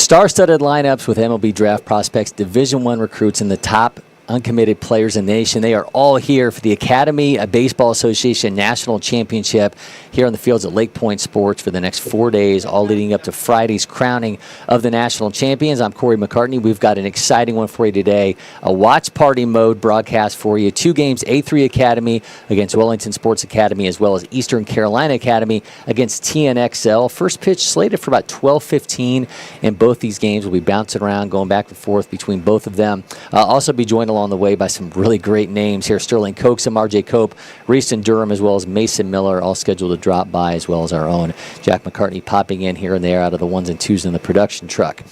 Star-studded lineups with MLB draft prospects, Division I recruits, and the top uncommitted players in the nation. They are all here for the Academy Baseball Association National Championship here on the fields at LakePoint Sports for the next 4 days, all leading up to Friday's crowning of the national champions. I'm Cory McCartney. We've got an exciting one for you today. A watch party mode broadcast for you. 2 games, A3 Academy against Wellington Sports Academy, as well as Eastern Carolina Academy against TNXL. First pitch slated for about 12:15, and both these games will be bouncing around, going back and forth between both of them. Also be joined along the way by some really great names here. Sterling Coaxum, RJ Cope, Reiston, Durham, as well as Mason Miller, all scheduled to drop by, as well as our own Jack McCartney popping in here and there out of the ones and twos in the production truck.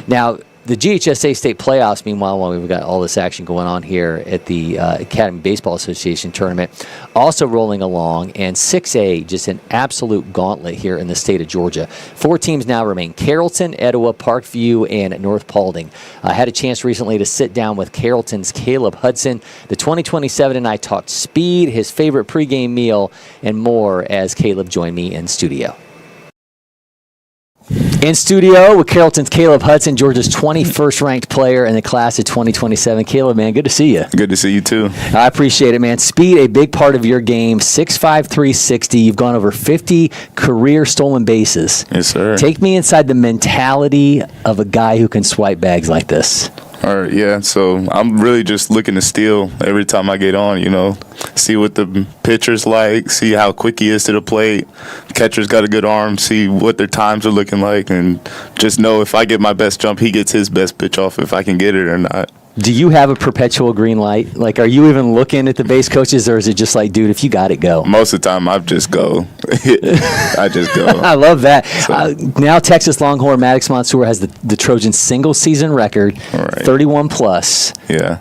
Now, the GHSA state playoffs, meanwhile, while we've got all this action going on here at the Academy Baseball Association tournament, also rolling along, and 6A, just an absolute gauntlet here in the state of Georgia. 4 teams now remain: Carrollton, Etowah, Parkview, and North Paulding. I had a chance recently to sit down with Carrollton's Caleb Hudson. The 2027 and I talked speed, his favorite pregame meal, and more as Caleb joined me in studio. In studio with Carrollton's Caleb Hudson, Georgia's 21st ranked player in the class of 2027. Caleb, man, good to see you. Good to see you, too. I appreciate it, man. Speed, a big part of your game. 6'5", 360. You've gone over 50 career stolen bases. Yes, sir. Take me inside the mentality of a guy who can swipe bags like this. All right, yeah, so I'm really just looking to steal every time I get on, see what the pitcher's like, see how quick he is to the plate. Catcher's got a good arm, see what their times are looking like, and just know if I get my best jump, he gets his best pitch off if I can get it or not. Do you have a perpetual green light? Like, are you even looking at the base coaches, or is it just like, dude, if you got it, go? Most of the time, I just go. I just go. I love that. So. Now Texas Longhorn Maddox Mansour has the Trojan single-season record, right. 31+. Yeah.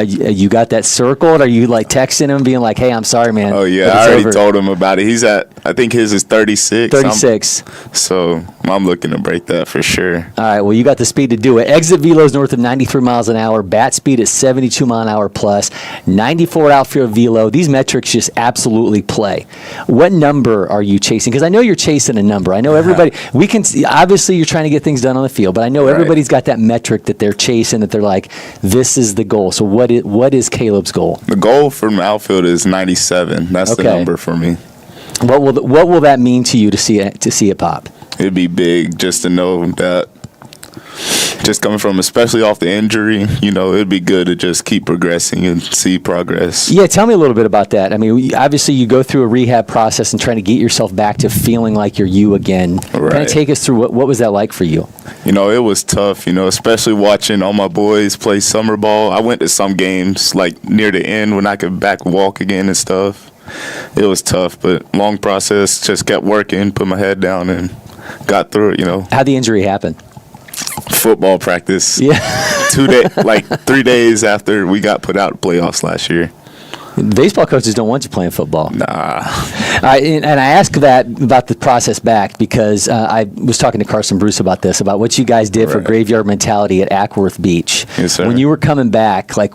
You got that circled? Are you like texting him being like, hey, I'm sorry, man? Oh, yeah. I already told him about it. He's at, I think his is 36. 36. So I'm looking to break that for sure. All right. Well, you got the speed to do it. Exit velo's north of 93 miles an hour. Bat speed is 72 mile an hour plus. 94 outfield velo. These metrics just absolutely play. What number are you chasing? Because I know you're chasing a number. I know everybody. We can see, obviously you're trying to get things done on the field, but I know everybody's got that metric that they're chasing, that they're like, this is the goal. So what is Caleb's goal? The goal from outfield is 97. That's the number for me. What will that mean to you to see it pop? It'd be big just to know that. Just coming from, especially off the injury, it'd be good to just keep progressing and see progress. Yeah, tell me a little bit about that. I mean, obviously you go through a rehab process and trying to get yourself back to feeling like you're you again. Right. Kind of take us through what was that like for you? It was tough, especially watching all my boys play summer ball. I went to some games like near the end when I could back walk again and stuff. It was tough, but long process, just kept working, put my head down and got through it, How'd the injury happen? Football practice. Yeah. 3 days after we got put out of playoffs last year. Baseball coaches don't want you playing football. Nah. And I ask that about the process back because I was talking to Carson Bruce about this, about what you guys did for Graveyard Mentality at Ackworth Beach. Yes, sir. When you were coming back, like,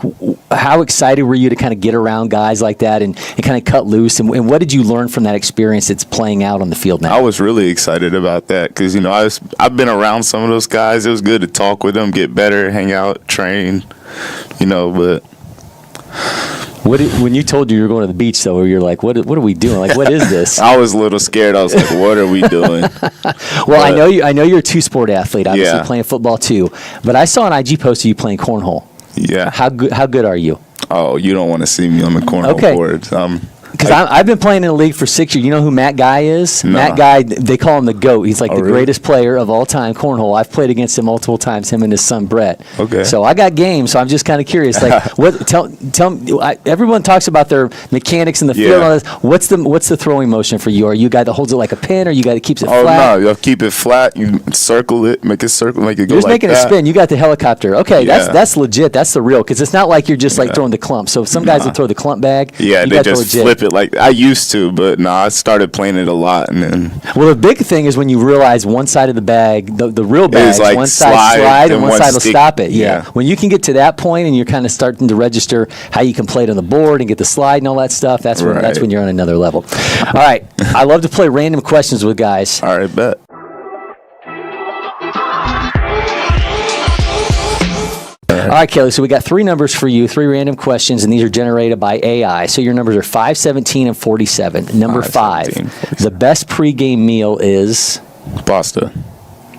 how excited were you to kind of get around guys like that and kind of cut loose? And what did you learn from that experience that's playing out on the field now? I was really excited about that because, I've been around some of those guys. It was good to talk with them, get better, hang out, train, but... When you told you were going to the beach, though, you're like, what are we doing? Like, what is this? I was a little scared. I was like, what are we doing? Well, I know you're a two-sport athlete, obviously playing football too. But I saw an IG post of you playing cornhole. Yeah. How good are you? Oh, you don't want to see me on the cornhole boards. Because I've been playing in the league for 6 years. You know who Matt Guy is? No. Matt Guy, they call him the GOAT. He's like the greatest player of all time, cornhole. I've played against him multiple times, him and his son Brett. Okay. So I got game, so I'm just kind of curious. Like, tell me, everyone talks about their mechanics in the field. And all this. What's the throwing motion for you? Are you a guy that holds it like a pin, or you got to keep it flat? Oh, no. You keep it flat. You circle it, make it circle, make it go you're just like making that. a spin. You got the helicopter. Okay, that's legit. That's the real, because it's not like you're just like throwing the clump. So some guys that throw the clump bag, yeah, they just flip it like I used to, but I started playing it a lot, and then. Well, the big thing is when you realize one side of the bag, the real bag, like one side slide and one side will stick. stop it. Yeah. When you can get to that point and you're kind of starting to register how you can play it on the board and get the slide and all that stuff, that's when you're on another level. All right, I love to play random questions with guys. All right, bet. right, Kelly, so we got 3 numbers for you, 3 random questions, and these are generated by AI. So your numbers are 5, 17, and 47. Number 5, 17, the best pregame meal is? Pasta.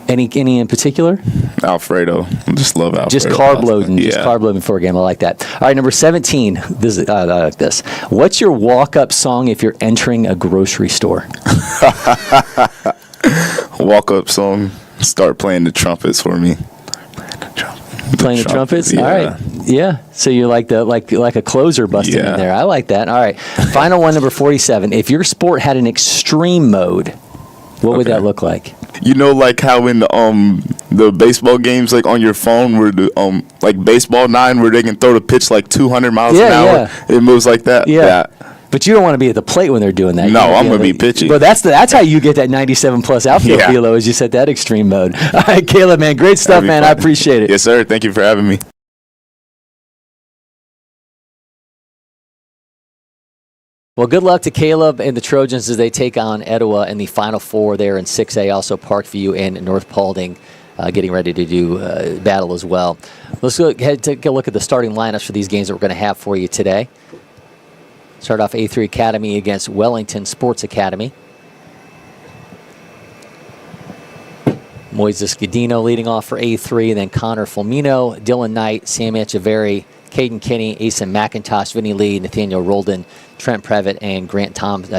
Any in particular? Alfredo. I just love Alfredo. Just carb loading. Yeah. Just carb loading before a game. I like that. All right, number 17. I like this. What's your walk-up song if you're entering a grocery store? Walk-up song. Start playing the trumpets for me. Playing the trumpets? Yeah. All right. Yeah. So you're like a closer busting in there. I like that. All right. Final one, number 47. If your sport had an extreme mode, what would that look like? You know, like how in the baseball games, like on your phone, where the like baseball 9, where they can throw the pitch like 200 miles an hour. Yeah. It moves like that. Yeah. But you don't want to be at the plate when they're doing that. No, I'm going to be pitching. But that's how you get that 97-plus outfield velo, is you set that extreme mode. All right, Caleb, man, great stuff, man. Fun. I appreciate it. Yes, sir. Thank you for having me. Well, good luck to Caleb and the Trojans as they take on Etowah in the Final Four there in 6A. Also, Parkview and North Paulding getting ready to do battle as well. Let's go ahead and take a look at the starting lineups for these games that we're going to have for you today. Start off A3 Academy against Wellington Sports Academy. Moises Godino leading off for A3, and then Connor Fulmino, Dylan Knight, Sam Echeverry, Caden Kinney, Asen McIntosh, Vinny Lee, Nathaniel Roldan, Trent Previtt, and Grant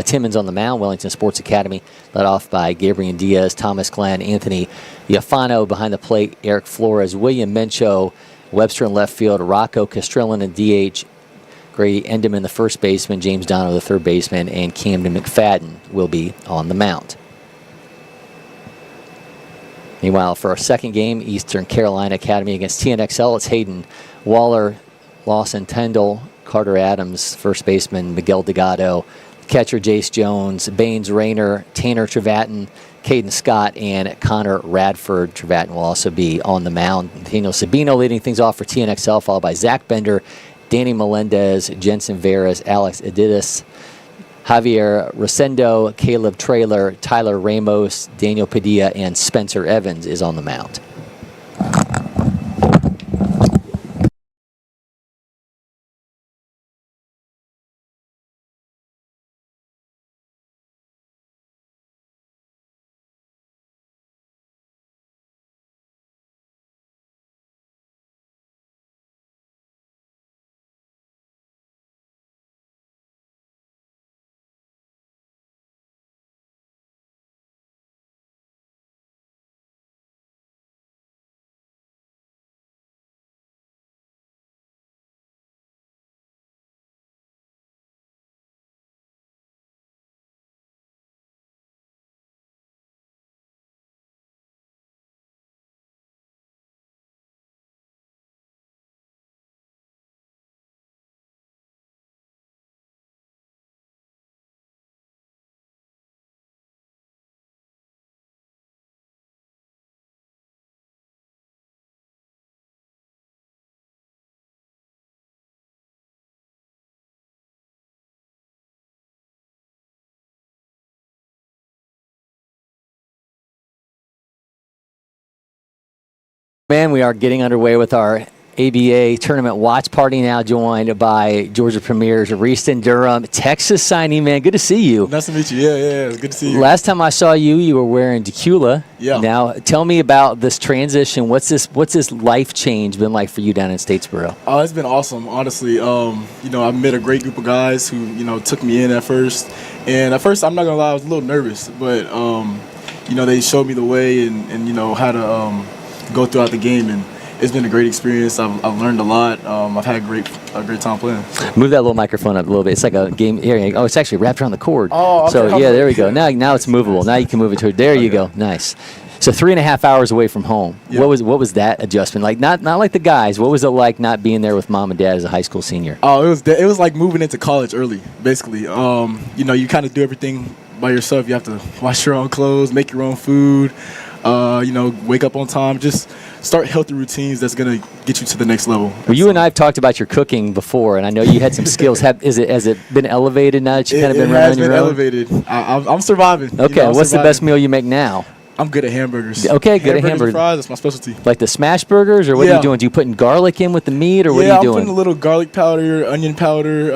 Timmons on the mound. Wellington Sports Academy led off by Gabriel Diaz, Thomas Glenn, Anthony Iafano behind the plate, Eric Flores, William Mencho, Webster in left field, Rocco Castrillon in DH, Grady Endeman, the first baseman, James Dono, the third baseman, and Camden McFadden will be on the mound. Meanwhile, for our second game, Eastern Carolina Academy against TNXL, it's Hayden Waller, Lawson Tendall, Carter Adams, first baseman, Miguel Delgado, catcher Jace Jones, Baines Rayner, Tanner Trevatton, Caden Scott, and Connor Radford. Trevatton will also be on the mound. Daniel Sabino leading things off for TNXL, followed by Zach Bender, Danny Melendez, Jensen Veras, Alex Editis, Javier Rosendo, Caleb Traylor, Tyler Ramos, Daniel Padilla, and Spencer Evans is on the mound. Man, we are getting underway with our ABA tournament watch party now, joined by Georgia Premiers Reiston, Durham, Texas signee. Man, good to see you. Nice to meet you. Yeah, it's good to see you. Last time I saw you, you were wearing Decula. Yeah. Now, tell me about this transition. What's this life change been like for you down in Statesboro? Oh, it's been awesome, honestly. I met a great group of guys who, took me in at first. And at first, I'm not going to lie, I was a little nervous. But, they showed me the way and how to go throughout the game. And it's been a great experience. I've learned a lot. I've had a great time playing. So. Move that little microphone up a little bit. It's like a game area. Oh, it's actually wrapped around the cord. Oh, okay. So, yeah, there we go. Now it's movable. Now you can move it to it. There you go. Nice. So 3.5 hours away from home. Yeah. What was that adjustment like? Not like the guys. What was it like not being there with mom and dad as a high school senior? Oh, it was like moving into college early, basically. You kind of do everything by yourself. You have to wash your own clothes, make your own food. Wake up on time. Just start healthy routines that's gonna get you to the next level. Well, you and I have talked about your cooking before, and I know you had some skills. Has it been elevated now that you kind of been running on your own? It has been elevated. I'm surviving. Okay, what's the best meal you make now? I'm good at hamburgers. Okay, good at hamburgers. And fries, that's my specialty. Like the smash burgers, or what are you doing? Do you putting garlic in with the meat, or what are you I'm doing? putting a little garlic powder, onion powder,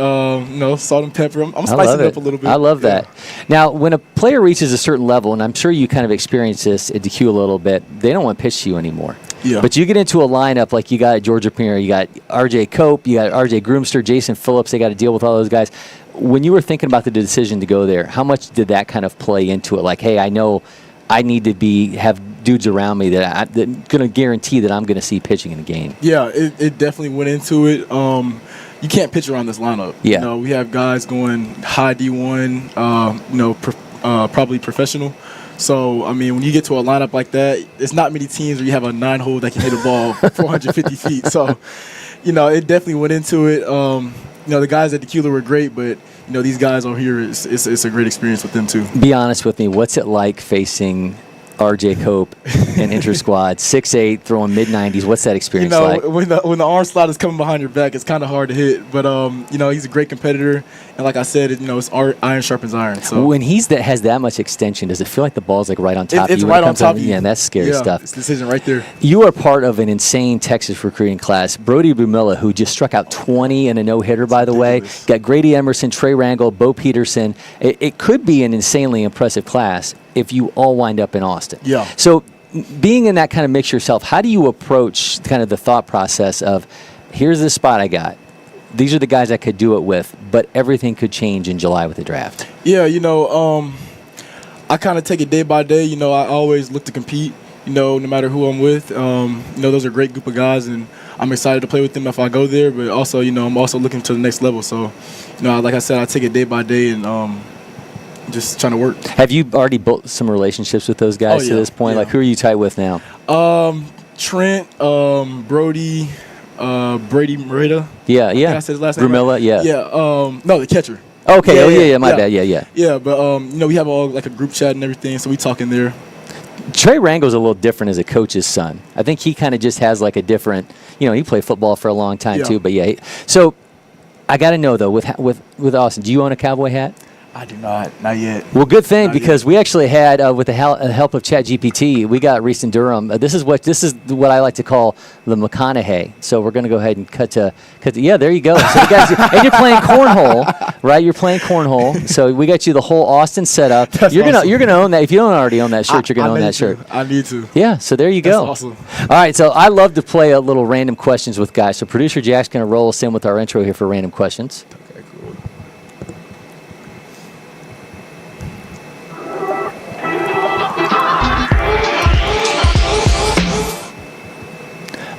salt and pepper. I'm spicing it up a little bit. I love that. Now, when a player reaches a certain level, and I'm sure you kind of experienced this at DQ a little bit, they don't want to pitch to you anymore. Yeah. But you get into a lineup like you got at Georgia Premier, you got R.J. Cope, you got R.J. Groomster, Jason Phillips. They got to deal with all those guys. When you were thinking about the decision to go there, how much did that kind of play into it? Like, hey, I know I need to have dudes around me that going to guarantee that I'm going to see pitching in a game. Yeah, it definitely went into it. You can't pitch around this lineup. Yeah. We have guys going high D1, probably professional. So, I mean, when you get to a lineup like that, it's not many teams where you have a 9-hole that can hit a ball 450 feet. So, it definitely went into it. The guys at Tequila were great, but, these guys over here, it's a great experience with them, too. Be honest with me. What's it like facing R.J. Cope and inter-squad, 6'8", throwing mid-90s? What's that experience like? When the arm slot is coming behind your back, it's kind of hard to hit. But, he's a great competitor. And like I said, it's iron sharpens iron. So when has that much extension, does it feel like the ball's like right on top of you? It's right on top of you. Yeah, and that's scary stuff. It's the decision right there. You are part of an insane Texas recruiting class. Brody Bumilla, who just struck out 20 in a no-hitter, by the way. Got Grady Emerson, Trey Rangel, Bo Peterson. It could be an insanely impressive class if you all wind up in Austin. Yeah. So being in that kind of mix yourself, how do you approach kind of the thought process of, here's the spot I got. These are the guys I could do it with, but everything could change in July with the draft. Yeah, I kind of take it day by day. I always look to compete, no matter who I'm with. Those are a great group of guys, and I'm excited to play with them if I go there. But also, I'm also looking to the next level. So, like I said, I take it day by day and just trying to work. Have you already built some relationships with those guys to this point? Yeah. Like, who are you tight with now? Trent, Brody, Brady Morita. Yeah. I said his last name. Brumilla, right? Yeah. Yeah. No, the catcher. Okay. My bad. Yeah. Yeah, but we have all like a group chat and everything, so we talk in there. Trey Rangel's a little different as a coach's son. I think he kind of just has like a different. He played football for a long time too. But so I got to know though, with Austin, do you own a cowboy hat? I do not yet. Well, good thing, because we actually had, with the help of ChatGPT, we got Reiston Durham. This is what I like to call the McConaughey. So we're going to go ahead and cut to yeah, there you go. So you guys, and you're playing cornhole, right? You're playing cornhole. So we got you the whole Austin setup. You're gonna own that. If you don't already own that shirt, you're gonna own that shirt. I need to. Yeah. So there you go. That's awesome. All right. So I love to play a little random questions with guys. So producer Jack's gonna roll us in with our intro here for random questions. Okay, cool.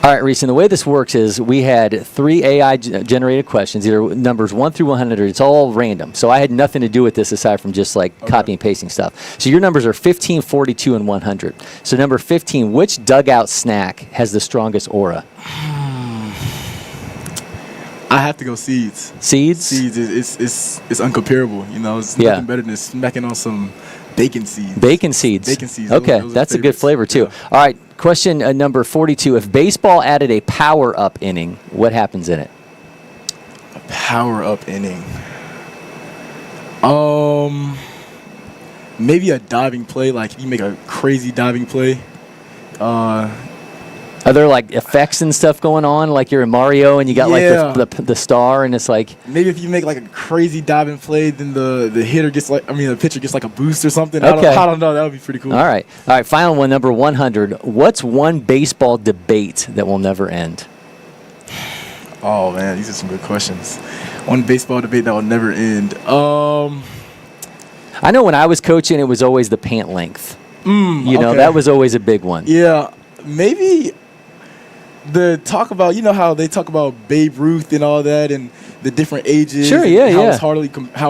All right, Reiston, the way this works is we had 3 AI-generated questions, either numbers 1 through 100. It's all random. So I had nothing to do with this aside from just copy and pasting stuff. So your numbers are 15, 42, and 100. So number 15, which dugout snack has the strongest aura? I have to go seeds. Seeds? Seeds it's uncomparable. It's nothing better than smacking on some bacon seeds. Bacon seeds. Bacon seeds. Okay, that's a good flavor too. Yeah. All right, question number 42. If baseball added a power-up inning, what happens in it? A power-up inning. Maybe a diving play. Like you make a crazy diving play. Are there like effects and stuff going on, like you're in Mario and you got like the star, and it's like maybe if you make like a crazy diving play, then the hitter gets the pitcher gets like a boost or something. Okay. I don't know. That would be pretty cool. All right. Final one, number 100. What's one baseball debate that will never end? Oh man, these are some good questions. One baseball debate that will never end. I know when I was coaching, it was always the pant length. That was always a big one. Yeah, maybe. The talk about, how they talk about Babe Ruth and all that and the different ages. Sure, How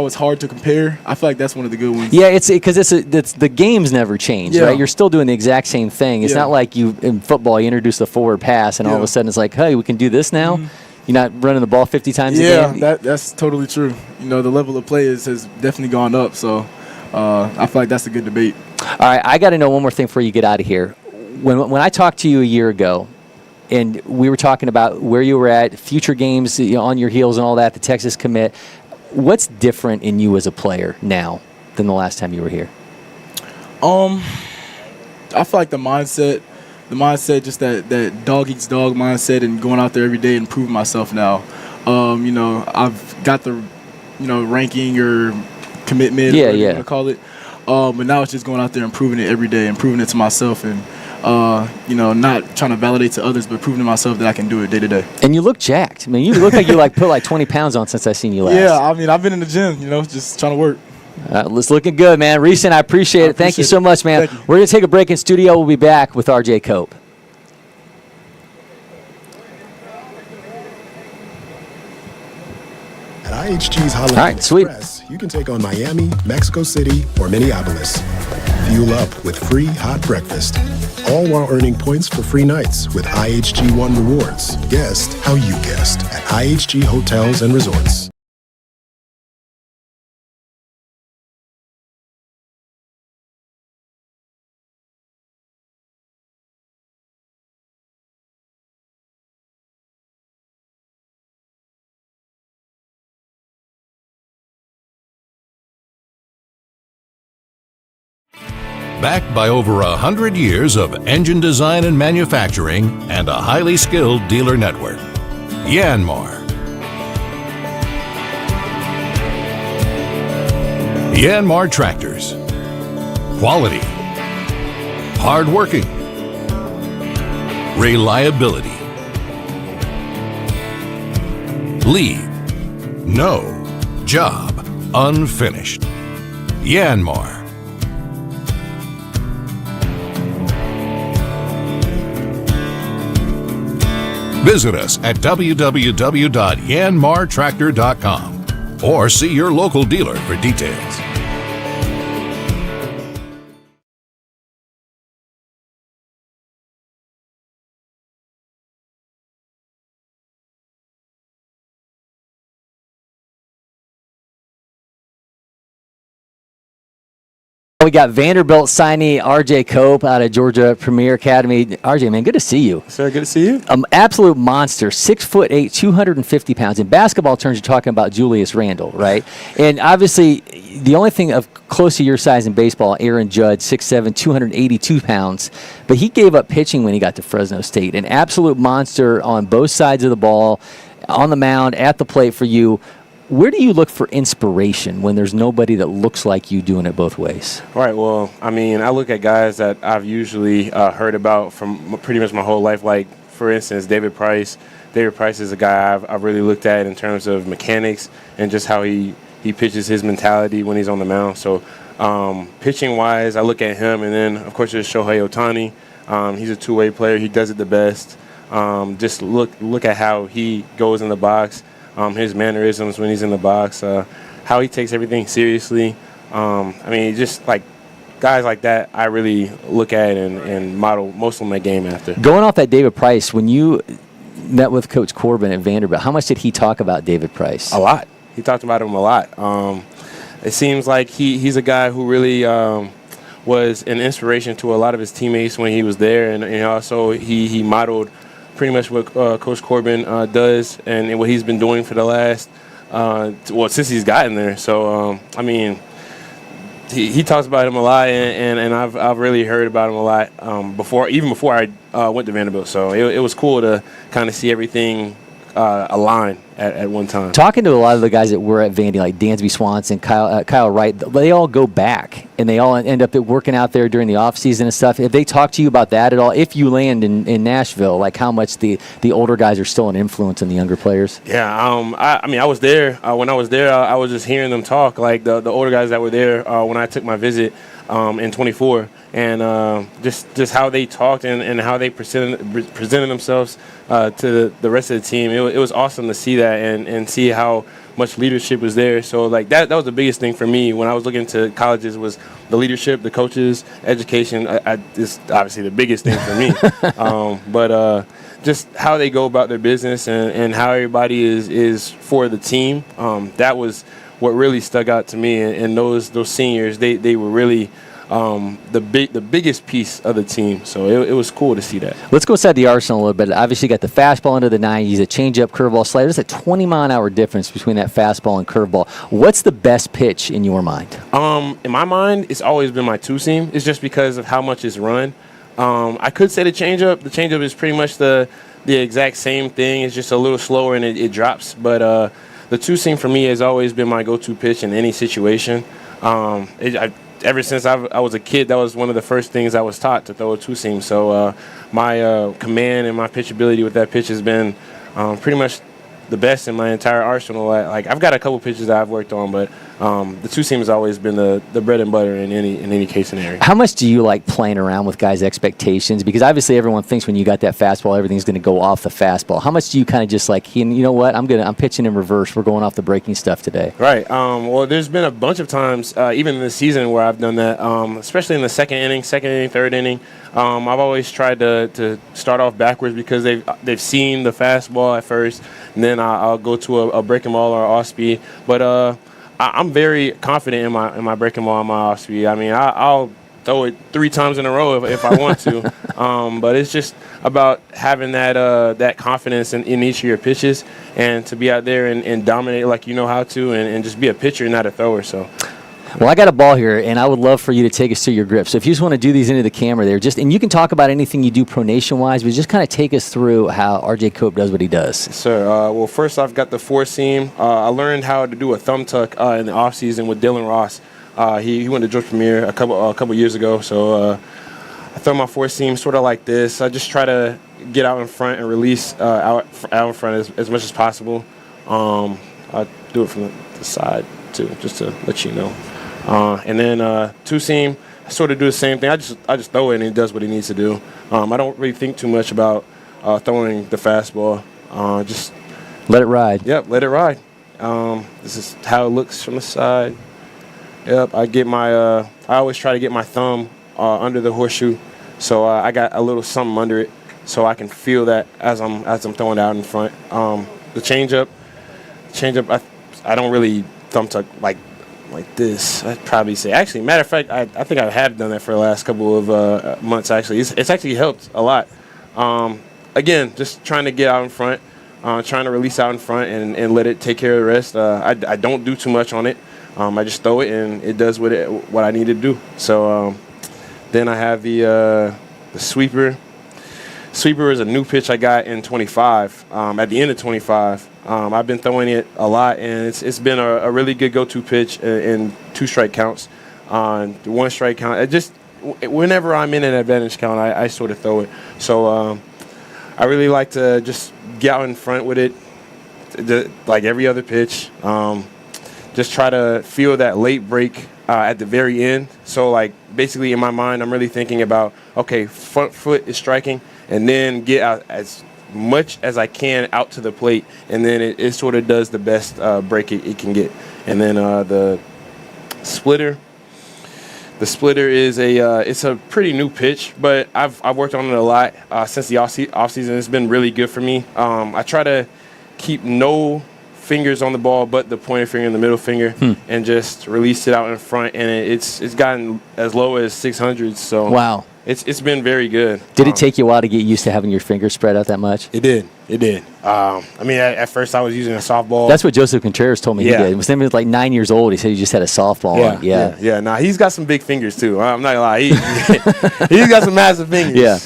it's hard to compare. I feel like that's one of the good ones. Yeah, it's because the games never change, right? You're still doing the exact same thing. It's not like in football, you introduce the forward pass and all of a sudden it's like, hey, we can do this now. You're not running the ball 50 times a game. Yeah, that's totally true. The level of play has definitely gone up. So I feel like that's a good debate. All right, I got to know one more thing before you get out of here. When I talked to you a year ago, and we were talking about where you were at, future games on your heels and all that, the Texas commit. What's different in you as a player now than the last time you were here? I feel like the mindset, just that dog eats dog mindset, and going out there every day and improving myself now. I've got the, ranking or commitment, or whatever you want to call it. But now it's just going out there and improving it every day, improving it to myself, and not trying to validate to others, but proving to myself that I can do it day to day. And you look jacked. I mean, you look like you put like 20 pounds on since I seen you last. Yeah, I mean, I've been in the gym, just trying to work. It's looking good, man. Reiston, I appreciate it. Thank you so much, man. We're going to take a break in studio. We'll be back with RJ Cope. At IHG's Holiday Express, you can take on Miami, Mexico City, or Minneapolis. Fuel up with free hot breakfast, all while earning points for free nights with IHG One Rewards. Guest how you guessed at IHG Hotels and Resorts. Backed by over 100 years of engine design and manufacturing and a highly skilled dealer network. Yanmar. Yanmar Tractors. Quality. Hardworking. Reliability. Leave no job unfinished. Yanmar. Visit us at www.yanmartractor.com or see your local dealer for details. We got Vanderbilt signee RJ Cope out of Georgia Premier Academy. RJ, man, good to see you. Sir, good to see you. Absolute monster, 6'8", 250 pounds. In basketball terms, you're talking about Julius Randle, right? And obviously, the only thing of close to your size in baseball, Aaron Judge, 6'7", 282 pounds. But he gave up pitching when he got to Fresno State. An absolute monster on both sides of the ball, on the mound, at the plate for you. Where do you look for inspiration when there's nobody that looks like you doing it both ways? Right. Well, I mean, I look at guys that I've usually heard about from pretty much my whole life. Like, for instance, David Price. David Price is a guy I've really looked at in terms of mechanics and just how he pitches, his mentality when he's on the mound. So pitching-wise, I look at him. And then, of course, there's Shohei Ohtani. He's a two-way player. He does it the best. Just look at how he goes in the box. His mannerisms when he's in the box, how he takes everything seriously. I mean, just like guys like that, I really look at and model most of my game after. Going off that David Price, when you met with Coach Corbin at Vanderbilt, how much did he talk about David Price? A lot. He talked about him a lot. It seems like he's a guy who really was an inspiration to a lot of his teammates when he was there, and also he modeled pretty much what Coach Corbin does and what he's been doing for the last, since he's gotten there. So, I mean, he talks about him a lot, and I've really heard about him a lot before I went to Vanderbilt. So it was cool to kind of see everything align at one time. Talking to a lot of the guys that were at Vandy, like Dansby Swanson, Kyle Wright, they all go back, and they all end up working out there during the offseason and stuff. If they talk to you about that at all, if you land in Nashville, like how much the older guys are still an influence on the younger players? Yeah, I mean, I was there. When I was there, I was just hearing them talk, like the older guys that were there when I took my visit in 24. And just how they talked and how they presented themselves to the rest of the team. It was awesome to see that and see how much leadership was there. So, like, that was the biggest thing for me when I was looking to colleges was the leadership, the coaches, education. It's obviously the biggest thing for me. But just how they go about their business and how everybody is for the team, that was what really stuck out to me. And those seniors, they were really the biggest piece of the team. So it was cool to see that. Let's go inside the arsenal a little bit. Obviously, you got the fastball into the 90s, a changeup, curveball, slider. There's a 20-mile-an-hour difference between that fastball and curveball. What's the best pitch in your mind? In my mind, it's always been my two-seam. It's just because of how much it's run. I could say the changeup. The changeup is pretty much the exact same thing. It's just a little slower and it drops. But the two-seam for me has always been my go-to pitch in any situation. Ever since I was a kid, that was one of the first things I was taught, to throw a two-seam. So my command and my pitchability with that pitch has been pretty much the best in my entire arsenal. Like I've got a couple pitches that I've worked on, but the two-seam has always been the bread and butter in any case scenario. How much do you like playing around with guys' expectations? Because obviously everyone thinks when you got that fastball, everything's going to go off the fastball. How much do you kind of just like, you know what, I'm pitching in reverse. We're going off the breaking stuff today. Right. Well, there's been a bunch of times, even in the season, where I've done that, especially in the second inning, third inning. I've always tried to start off backwards because they've seen the fastball at first, and then I'll go to a breaking ball or off speed. But I'm very confident in my breaking ball and my off speed. I mean, I'll throw it 3 times in a row if I want to. But it's just about having that confidence in each of your pitches, and to be out there and dominate like you know how to, and just be a pitcher, not a thrower. So. Well, I got a ball here, and I would love for you to take us through your grip. So if you just want to do these into the camera there, and you can talk about anything you do pronation-wise, but just kind of take us through how R.J. Cope does what he does. Sir, well, first I've got the four-seam. I learned how to do a thumb tuck in the offseason with Dylan Ross. He went to George Premier a couple years ago, so I throw my four-seam sort of like this. I just try to get out in front and release out in front as much as possible. I do it from the side, too, just to let you know. And then two-seam, I sort of do the same thing. I just throw it and he does what he needs to do. I don't really think too much about throwing the fastball. Just let it ride. Yep, let it ride. This is how it looks from the side. Yep, I always try to get my thumb under the horseshoe, so I got a little something under it, so I can feel that as I'm throwing it out in front. The changeup, I don't really thumb tuck like this. I'd probably say, actually, matter of fact, I think I have done that for the last couple of months. Actually, it's actually helped a lot. Again, just trying to get out in front, trying to release out in front and let it take care of the rest. I don't do too much on it. I just throw it and it does what I need to do. So then I have the sweeper. Sweeper is a new pitch I got in 25. At the end of 25. I've been throwing it a lot, and it's been a really good go-to pitch in 2-strike counts. On 1-strike count, whenever I'm in an advantage count, I sort of throw it. So I really like to just get out in front with it, like every other pitch. Just try to feel that late break at the very end. So like basically in my mind, I'm really thinking about, okay, front foot is striking, and then get out as much as I can out to the plate, and then it sort of does the best break it can get. And then the splitter. The splitter is it's a pretty new pitch, but I've worked on it a lot since the off season. It's been really good for me. I try to keep no fingers on the ball but the pointer finger and the middle finger, and just release it out in front, and it's gotten as low as 600s. So wow. It's been very good. Did it take you a while to get used to having your fingers spread out that much? It did. I mean, at first I was using a softball. That's what Joseph Contreras told me he did. When he was like 9 years old, he said he just had a softball on. Yeah. Nah, he's got some big fingers too. I'm not gonna lie. He's got some massive fingers. Yeah.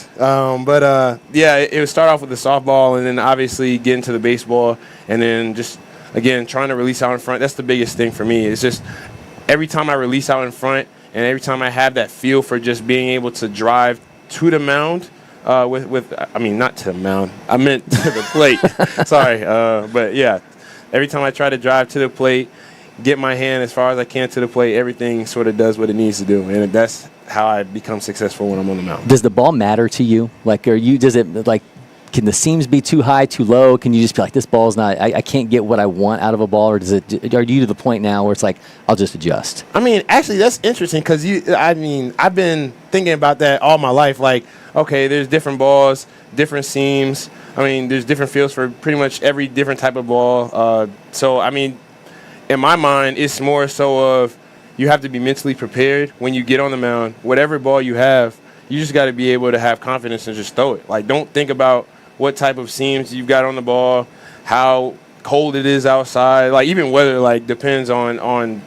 It would start off with the softball, and then obviously get into the baseball, and then just again trying to release out in front. That's the biggest thing for me. It's just every time I release out in front, and every time I have that feel for just being able to drive to the mound, I mean, not to the mound, I meant to the plate. Sorry. But yeah, every time I try to drive to the plate, get my hand as far as I can to the plate, everything sort of does what it needs to do. And that's how I become successful when I'm on the mound. Does the ball matter to you? Can the seams be too high, too low? Can you just be like, this ball's not, I can't get what I want out of a ball? Or are you to the point now where it's like, I'll just adjust? I mean, actually, that's interesting because I've been thinking about that all my life. Like, okay, there's different balls, different seams. I mean, there's different feels for pretty much every different type of ball. So, I mean, in my mind, it's more so of, you have to be mentally prepared when you get on the mound. Whatever ball you have, you just got to be able to have confidence and just throw it. Like, don't think about what type of seams you've got on the ball, how cold it is outside. Like, even weather, like, depends on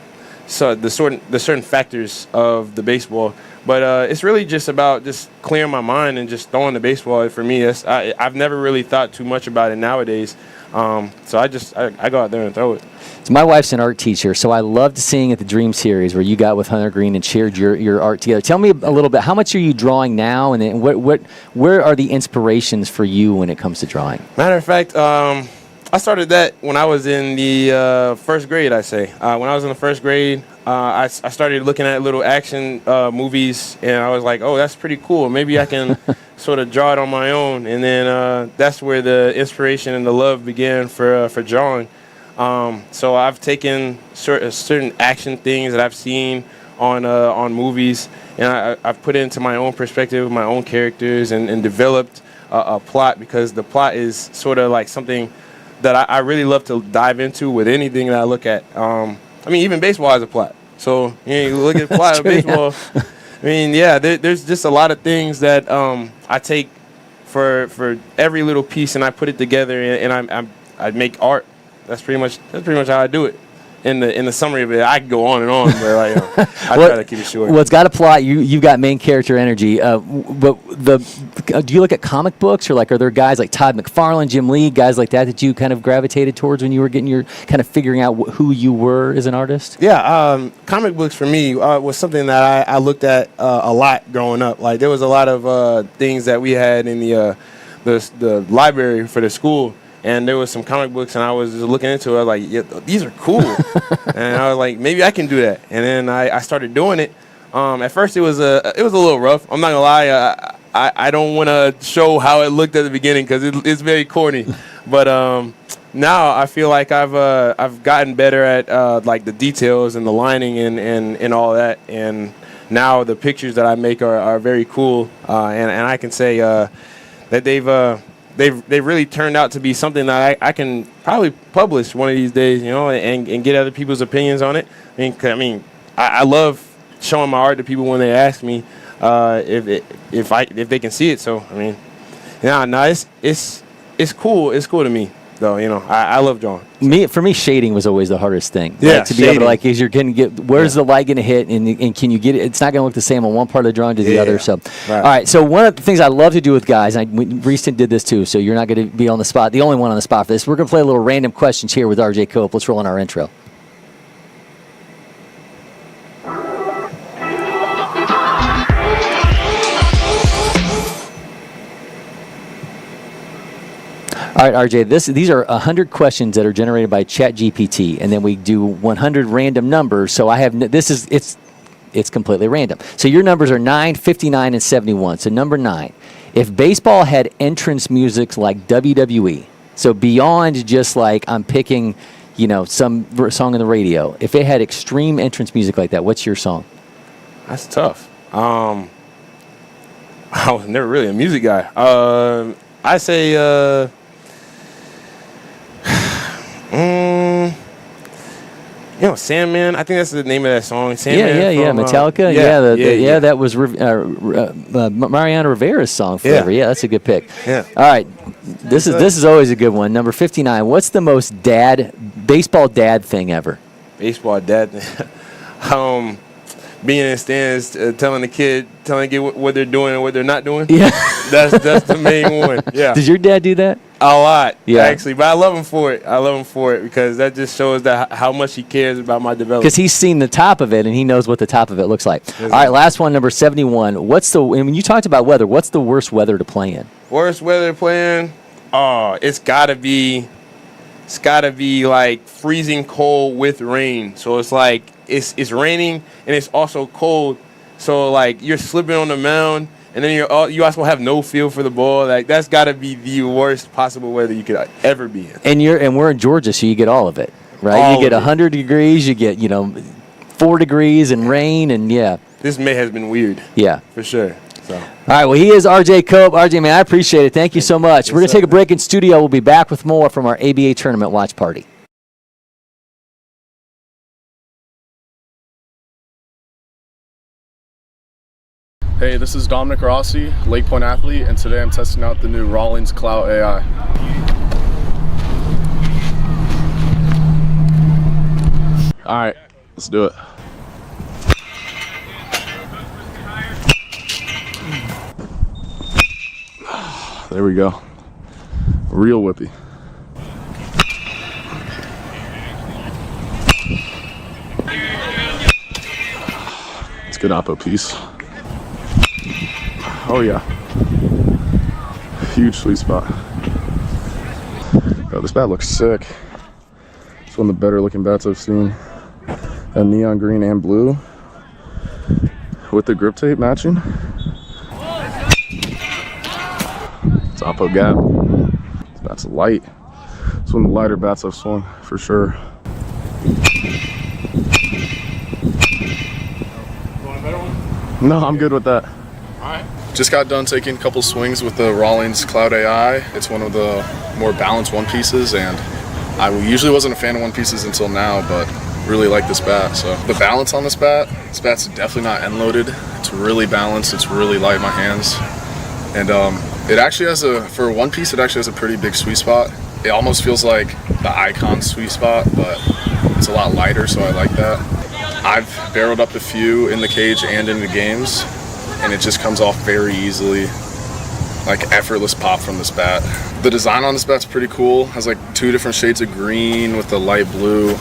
the certain factors of the baseball. But it's really just about just clearing my mind and just throwing the baseball. For me, I've never really thought too much about it nowadays. So I go out there and throw it. So my wife's an art teacher, so I loved seeing at the Dream Series where you got with Hunter Green and shared your art together. Tell me a little bit, how much are you drawing now, and then where are the inspirations for you when it comes to drawing? Matter of fact, I started that when I was in the first grade, I say. When I was in the first grade, I started looking at little action movies, and I was like, oh, that's pretty cool. Maybe I can sort of draw it on my own. And then that's where the inspiration and the love began for drawing. So I've taken certain action things that I've seen on movies, and I've put it into my own perspective, my own characters, and developed a plot, because the plot is sort of like something that I really love to dive into with anything that I look at. I mean, even baseball has a plot. So you look at the plot of baseball. Yeah. I mean, yeah, there's just a lot of things that I take for every little piece, and I put it together, and I make art. That's pretty much how I do it. In the summary of it, I can go on and on, but like, I try to keep it short. Well, it's got a plot. You've got main character energy. But do you look at comic books, or like, are there guys like Todd McFarlane, Jim Lee, guys like that you kind of gravitated towards when you were getting your kind of figuring out who you were as an artist? Yeah, comic books for me was something that I looked at a lot growing up. Like, there was a lot of things that we had in the library for the school. And there was some comic books, and I was just looking into it. I was like, yeah, these are cool. And I was like, maybe I can do that. And then I started doing it. At first, it was a little rough. I'm not going to lie. I don't want to show how it looked at the beginning, because it's very corny. But now I feel like I've gotten better at like the details and the lining and all that. And now the pictures that I make are very cool. And I can say that they've really turned out to be something that I can probably publish one of these days, and get other people's opinions on it. I mean, I love showing my art to people when they ask me if they can see it. So I mean, it's cool. It's cool to me, though. I love drawing. For me, shading was always the hardest thing. Yeah, to be able to, like, is you're going to get, where's the light going to hit, and can you get it? It's not going to look the same on one part of the drawing to the other. So, right. All right. So one of the things I love to do with guys, Reiston did this too. So you're not going to be on the spot, the only one on the spot for this. We're going to play a little random questions here with RJ Cope. Let's roll on our intro. All right, RJ, these are 100 questions that are generated by ChatGPT, and then we do 100 random numbers. So it's completely random. So your numbers are 9, 59, and 71. So number 9, if baseball had entrance music like WWE, so beyond just like I'm picking, some song on the radio, if it had extreme entrance music like that, what's your song? That's tough. I was never really a music guy. I say. Sandman. I think that's the name of that song. Sandman. Yeah. Metallica. That was Mariano Rivera's song forever. Yeah, that's a good pick. Yeah. All right, this is always a good one. Number 59. What's the most baseball dad thing ever? Baseball dad thing. Being in the stands, telling the kid what they're doing and what they're not doing. Yeah, that's the main one. Yeah. Does your dad do that? A lot, yeah. Actually, but I love him for it. Because that just shows that how much he cares about my development. Because he's seen the top of it and he knows what the top of it looks like. All right, last one, number 71. When you talked about weather, what's the worst weather to play in? Worst weather to play in? Oh, it's gotta be like freezing cold with rain. So it's like it's raining and it's also cold. So like you're slipping on the mound. And then you also have no feel for the ball. Like, that's got to be the worst possible weather you could ever be in. And we're in Georgia, so you get all of it, right? You get 100 degrees, you get 4 degrees and rain, and yeah. This May has been weird. Yeah, for sure. So. All right, well, he is RJ Cope. RJ, man, I appreciate it. Thank you so much. We're going to take a break in studio. We'll be back with more from our ABA tournament watch party. Hey, this is Dominic Rossi, LakePoint athlete, and today I'm testing out the new Rawlings Cloud AI. All right, let's do it. There we go. Real whippy. It's a good oppo piece. Oh yeah. Huge sweet spot. Oh, this bat looks sick. It's one of the better looking bats I've seen. And neon green and blue with the grip tape matching. It's oppo gap. This bat's light. It's one of the lighter bats I've swung for sure. No, I'm good with that. Alright. Just got done taking a couple swings with the Rawlings Cloud AI. It's one of the more balanced one pieces, and I usually wasn't a fan of one pieces until now, but really like this bat. So the balance on this bat's definitely not end loaded. It's really balanced. It's really light in my hands, and it actually has for one piece, it actually has a pretty big sweet spot. It almost feels like the Icon sweet spot, but it's a lot lighter, so I like that. I've barreled up a few in the cage and in the games, and it just comes off very easily, like effortless pop from this bat. The design on this bat's pretty cool. Has like 2 different shades of green with the light blue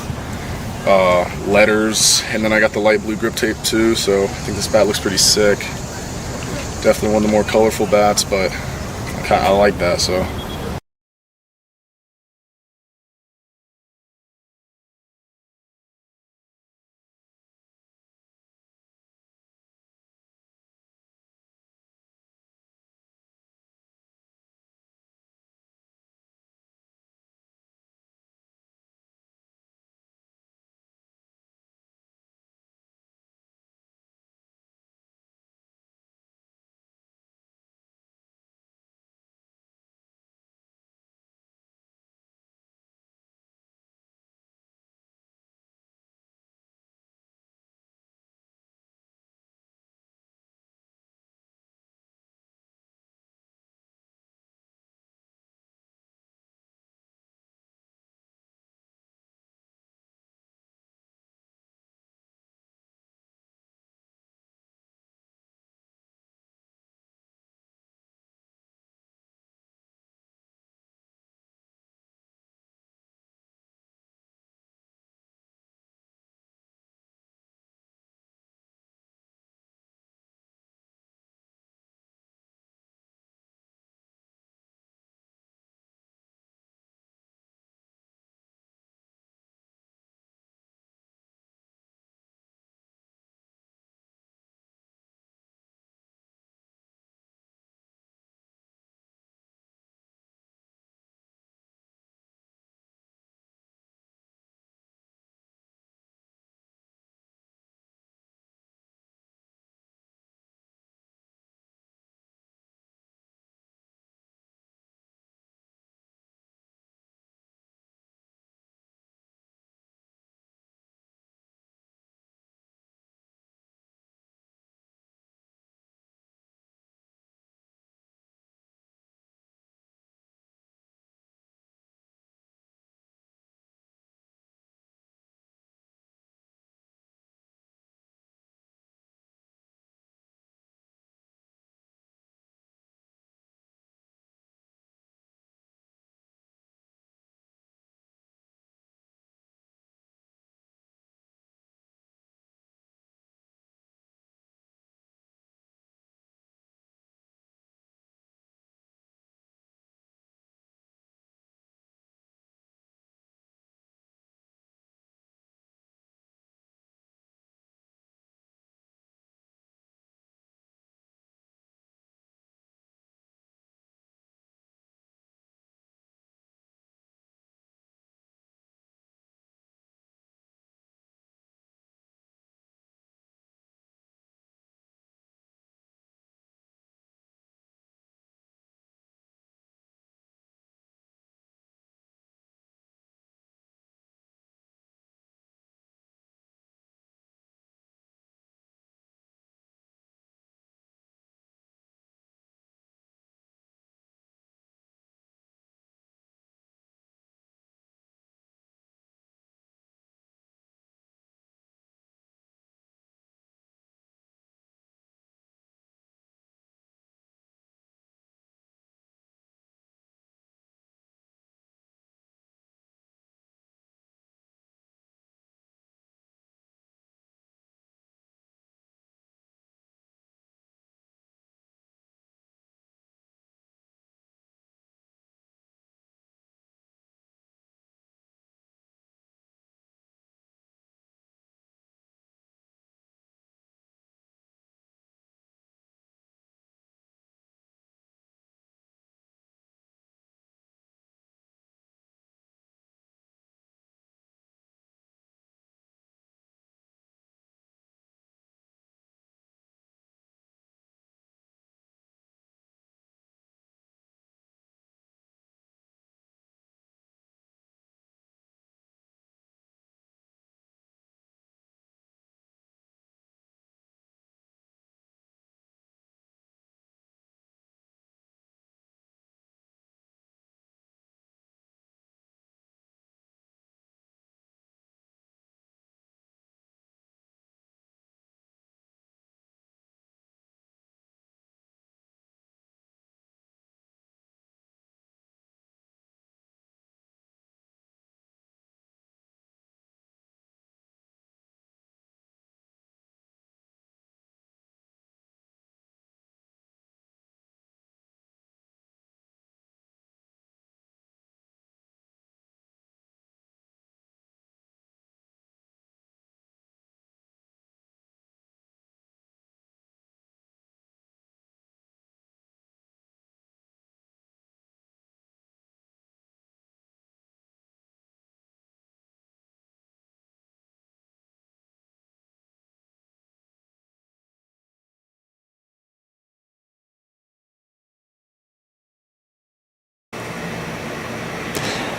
letters, and then I got the light blue grip tape too, so I think this bat looks pretty sick. Definitely one of the more colorful bats, but I like that, so.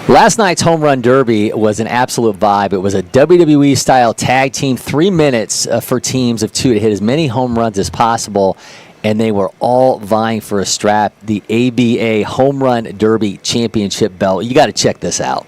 Last night's Home Run Derby was an absolute vibe. It was a WWE-style tag team, 3 minutes for teams of 2 to hit as many home runs as possible, and they were all vying for a strap, the ABA Home Run Derby Championship belt. You got to check this out.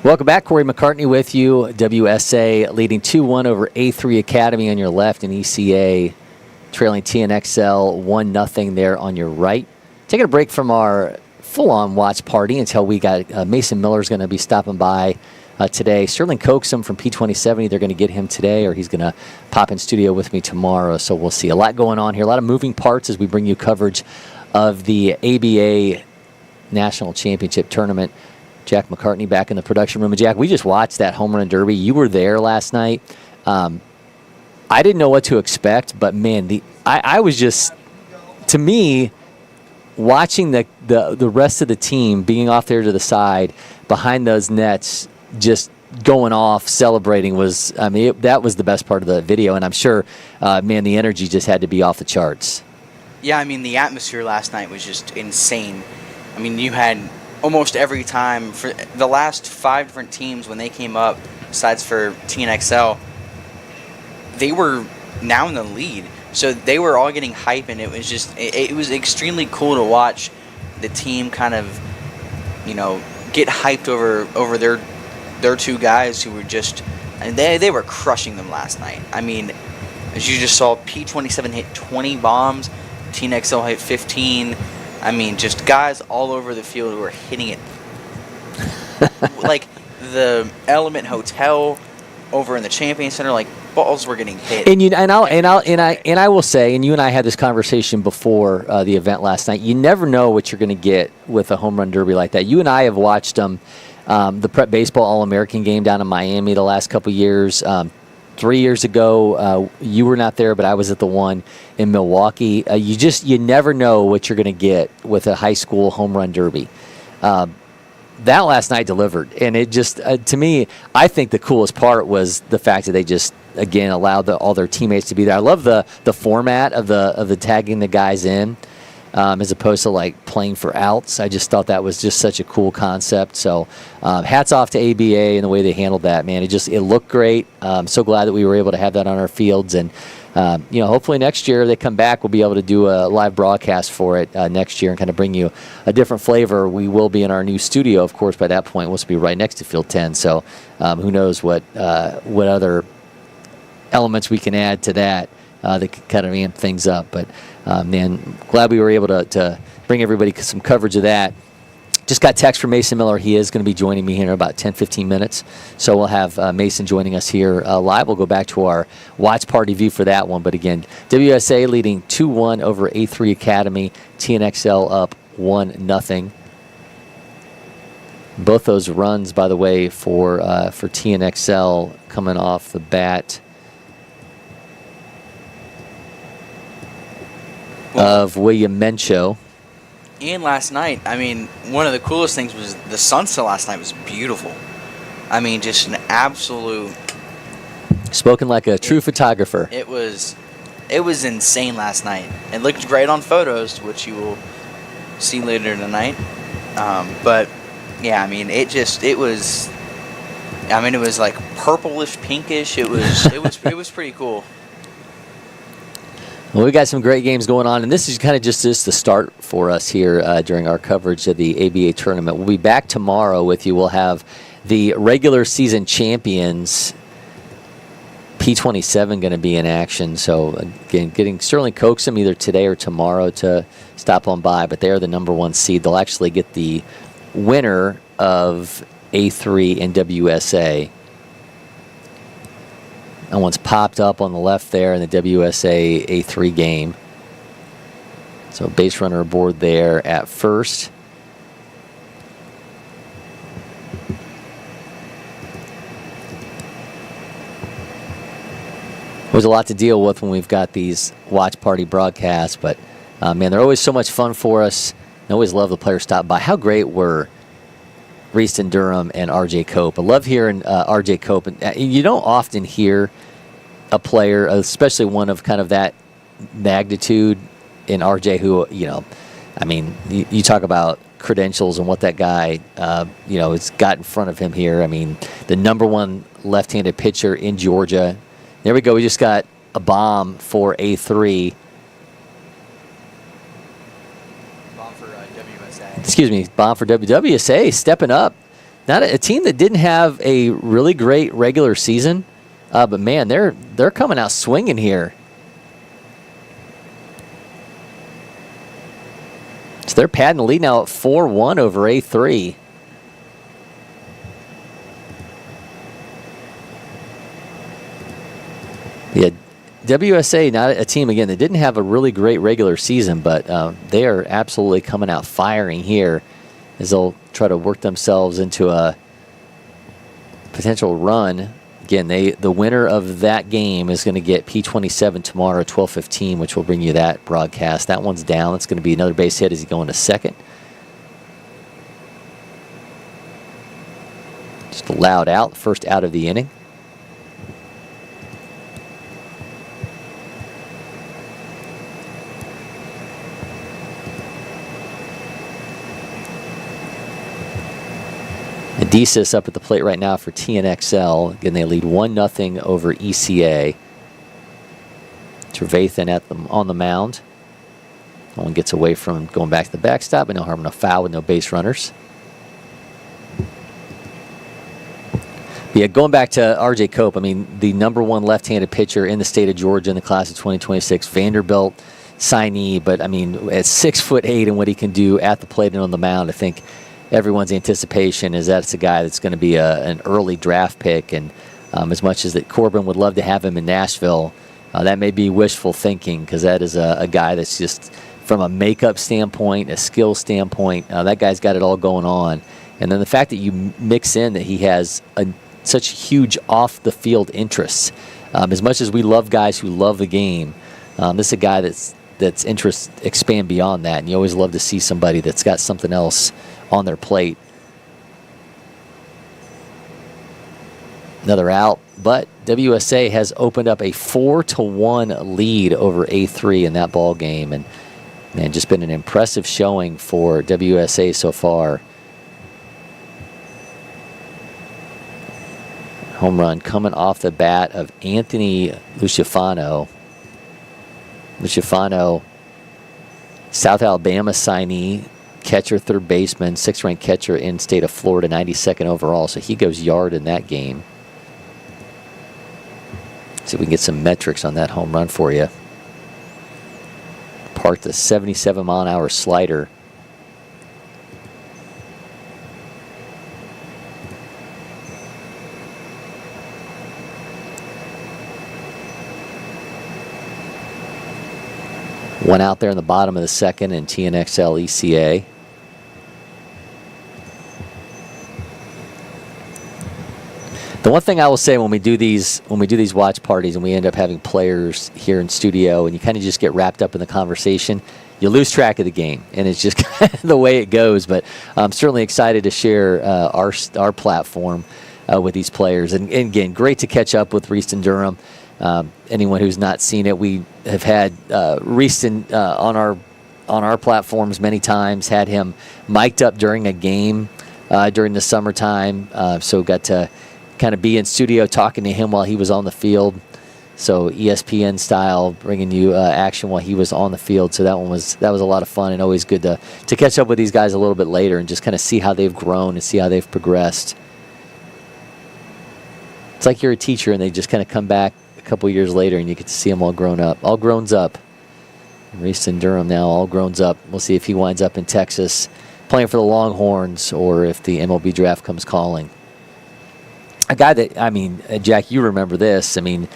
Welcome back. Cory McCartney with you. WSA leading 2-1 over A3 Academy on your left, and ECA trailing TNXL 1-0 there on your right. Taking a break from our full-on watch party until we got Mason Miller's going to be stopping by today. Sterling Coaxum from P2070, they're going to get him today, or he's going to pop in studio with me tomorrow. So we'll see. A lot going on here, a lot of moving parts as we bring you coverage of the ABA National Championship Tournament. Jack McCartney back in the production room. And Jack, we just watched that home run derby. You were there last night. I didn't know what to expect, but man, I was just, to me, watching the rest of the team being off there to the side behind those nets, just going off, celebrating was, I mean, that was the best part of the video. And I'm sure, man, the energy just had to be off the charts. Yeah, I mean, the atmosphere last night was just insane. I mean, you had almost every time for the last 5 different teams when they came up, besides for TNXL, they were now in the lead. So they were all getting hype, and it was just, it was extremely cool to watch the team kind of, you know, get hyped over their two guys who were just, and they were crushing them last night. I mean, as you just saw, P27 hit 20 bombs, TNXL hit 15. I mean, just guys all over the field who were hitting it. Like the Element Hotel over in the Champion Center, like balls were getting hit. And I will say, and you and I had this conversation before the event last night. You never know what you're going to get with a home run derby like that. You and I have watched them, the Prep Baseball All-American game down in Miami the last couple years. 3 years ago, you were not there, but I was at the one in Milwaukee. You never know what you're going to get with a high school home run derby. That last night delivered, and it just, to me, I think the coolest part was the fact that they just, again, allowed all their teammates to be there. I love the format of the tagging the guys in, as opposed to like playing for outs. I just thought that was just such a cool concept. So hats off to ABA and the way they handled that, man. It looked great. I'm so glad that we were able to have that on our fields. And, hopefully next year they come back, we'll be able to do a live broadcast for it next year and kind of bring you a different flavor. We will be in our new studio, of course, by that point. We'll be right next to Field 10. So who knows what other elements we can add to that that could kind of amp things up. But, man, glad we were able to bring everybody some coverage of that. Just got text from Mason Miller. He is going to be joining me here in about 10-15 minutes. So we'll have Mason joining us here live. We'll go back to our watch party view for that one. But, again, WSA leading 2-1 over A3 Academy. TNXL up 1-0. Both those runs, by the way, for TNXL coming off the bat of William Mencho. And last night, I mean, one of the coolest things was the sunset last night was beautiful. I mean, just an absolute... Spoken like a true photographer. It was insane last night. It looked great on photos, which you will see later tonight. But, yeah, I mean, it was like purplish, pinkish. It was pretty cool. Well, we got some great games going on, and this is kind of just the start for us here during our coverage of the ABA tournament. We'll be back tomorrow with you. We'll have the regular season champions, P27, going to be in action. So, again, getting Sterling Coaxum either today or tomorrow to stop on by, but they are the #1 seed. They'll actually get the winner of A3 and WSA. That one's popped up on the left there in the WSA A3 game. So base runner aboard there at first. There's a lot to deal with when we've got these watch party broadcasts, but man, they're always so much fun for us. I always love the players stop by. How great were Reiston, Durham, and R.J. Cope? I love hearing R.J. Cope. And you don't often hear a player, especially one of kind of that magnitude in R.J., who, I mean, you talk about credentials and what that guy, has got in front of him here. I mean, the #1 left-handed pitcher in Georgia. There we go. We just got a bomb for A3. Bomb for WSA. Excuse me, bomb for WSA, stepping up. not a team that didn't have a really great regular season, but man, they're coming out swinging here. So they're padding the lead now at 4-1 over A3. Yeah, WSA, not a team, again, that didn't have a really great regular season, but they are absolutely coming out firing here as they'll try to work themselves into a potential run. Again, the winner of that game is going to get P27 tomorrow at 12:15, which will bring you that broadcast. That one's down. It's going to be another base hit as he goes into second. Just a loud out, first out of the inning. Adesas up at the plate right now for TNXL. Again, they lead 1-0 over ECA. Trevathan on the mound. No one gets away from going back to the backstop, but no harm, no foul with no base runners. But yeah, going back to R.J. Cope, I mean, the #1 left-handed pitcher in the state of Georgia in the class of 2026, Vanderbilt signee, but I mean, at 6'8" and what he can do at the plate and on the mound, I think everyone's anticipation is that it's a guy that's going to be an early draft pick. And as much as that Corbin would love to have him in Nashville, that may be wishful thinking, because that is a guy that's just, from a makeup standpoint, a skill standpoint, that guy's got it all going on. And then the fact that you mix in that he has such huge off-the-field interests. As much as we love guys who love the game, this is a guy that's interests expand beyond that. And you always love to see somebody that's got something else on their plate. Another out, but WSA has opened up a 4-1 lead over A3 in that ball game, and man, just been an impressive showing for WSA so far. Home run coming off the bat of Anthony Lucifano. Lucifano, South Alabama signee, catcher, third baseman, 6th-ranked catcher in state of Florida, 92nd overall. So he goes yard in that game. See if we can get some metrics on that home run for you. Parked a 77-mile-an-hour slider. One out there in the bottom of the second in TNXL ECA. The one thing I will say when we do these watch parties and we end up having players here in studio and you kind of just get wrapped up in the conversation, you lose track of the game, and it's just kind of the way it goes. But I'm certainly excited to share our platform with these players. And again, great to catch up with Reiston Durham. Anyone who's not seen it, we have had Reiston on our platforms many times. Had him mic'd up during a game during the summertime, so got to kind of be in studio talking to him while he was on the field. So ESPN style, bringing you action while he was on the field. So that was a lot of fun, and always good to catch up with these guys a little bit later and just kind of see how they've grown and see how they've progressed. It's like you're a teacher and they just kind of come back a couple years later and you get to see them all grown up. Reiston Durham now all grown up. We'll see if he winds up in Texas playing for the Longhorns or if the MLB draft comes calling. A guy that, I mean, Jack, you remember this. I mean,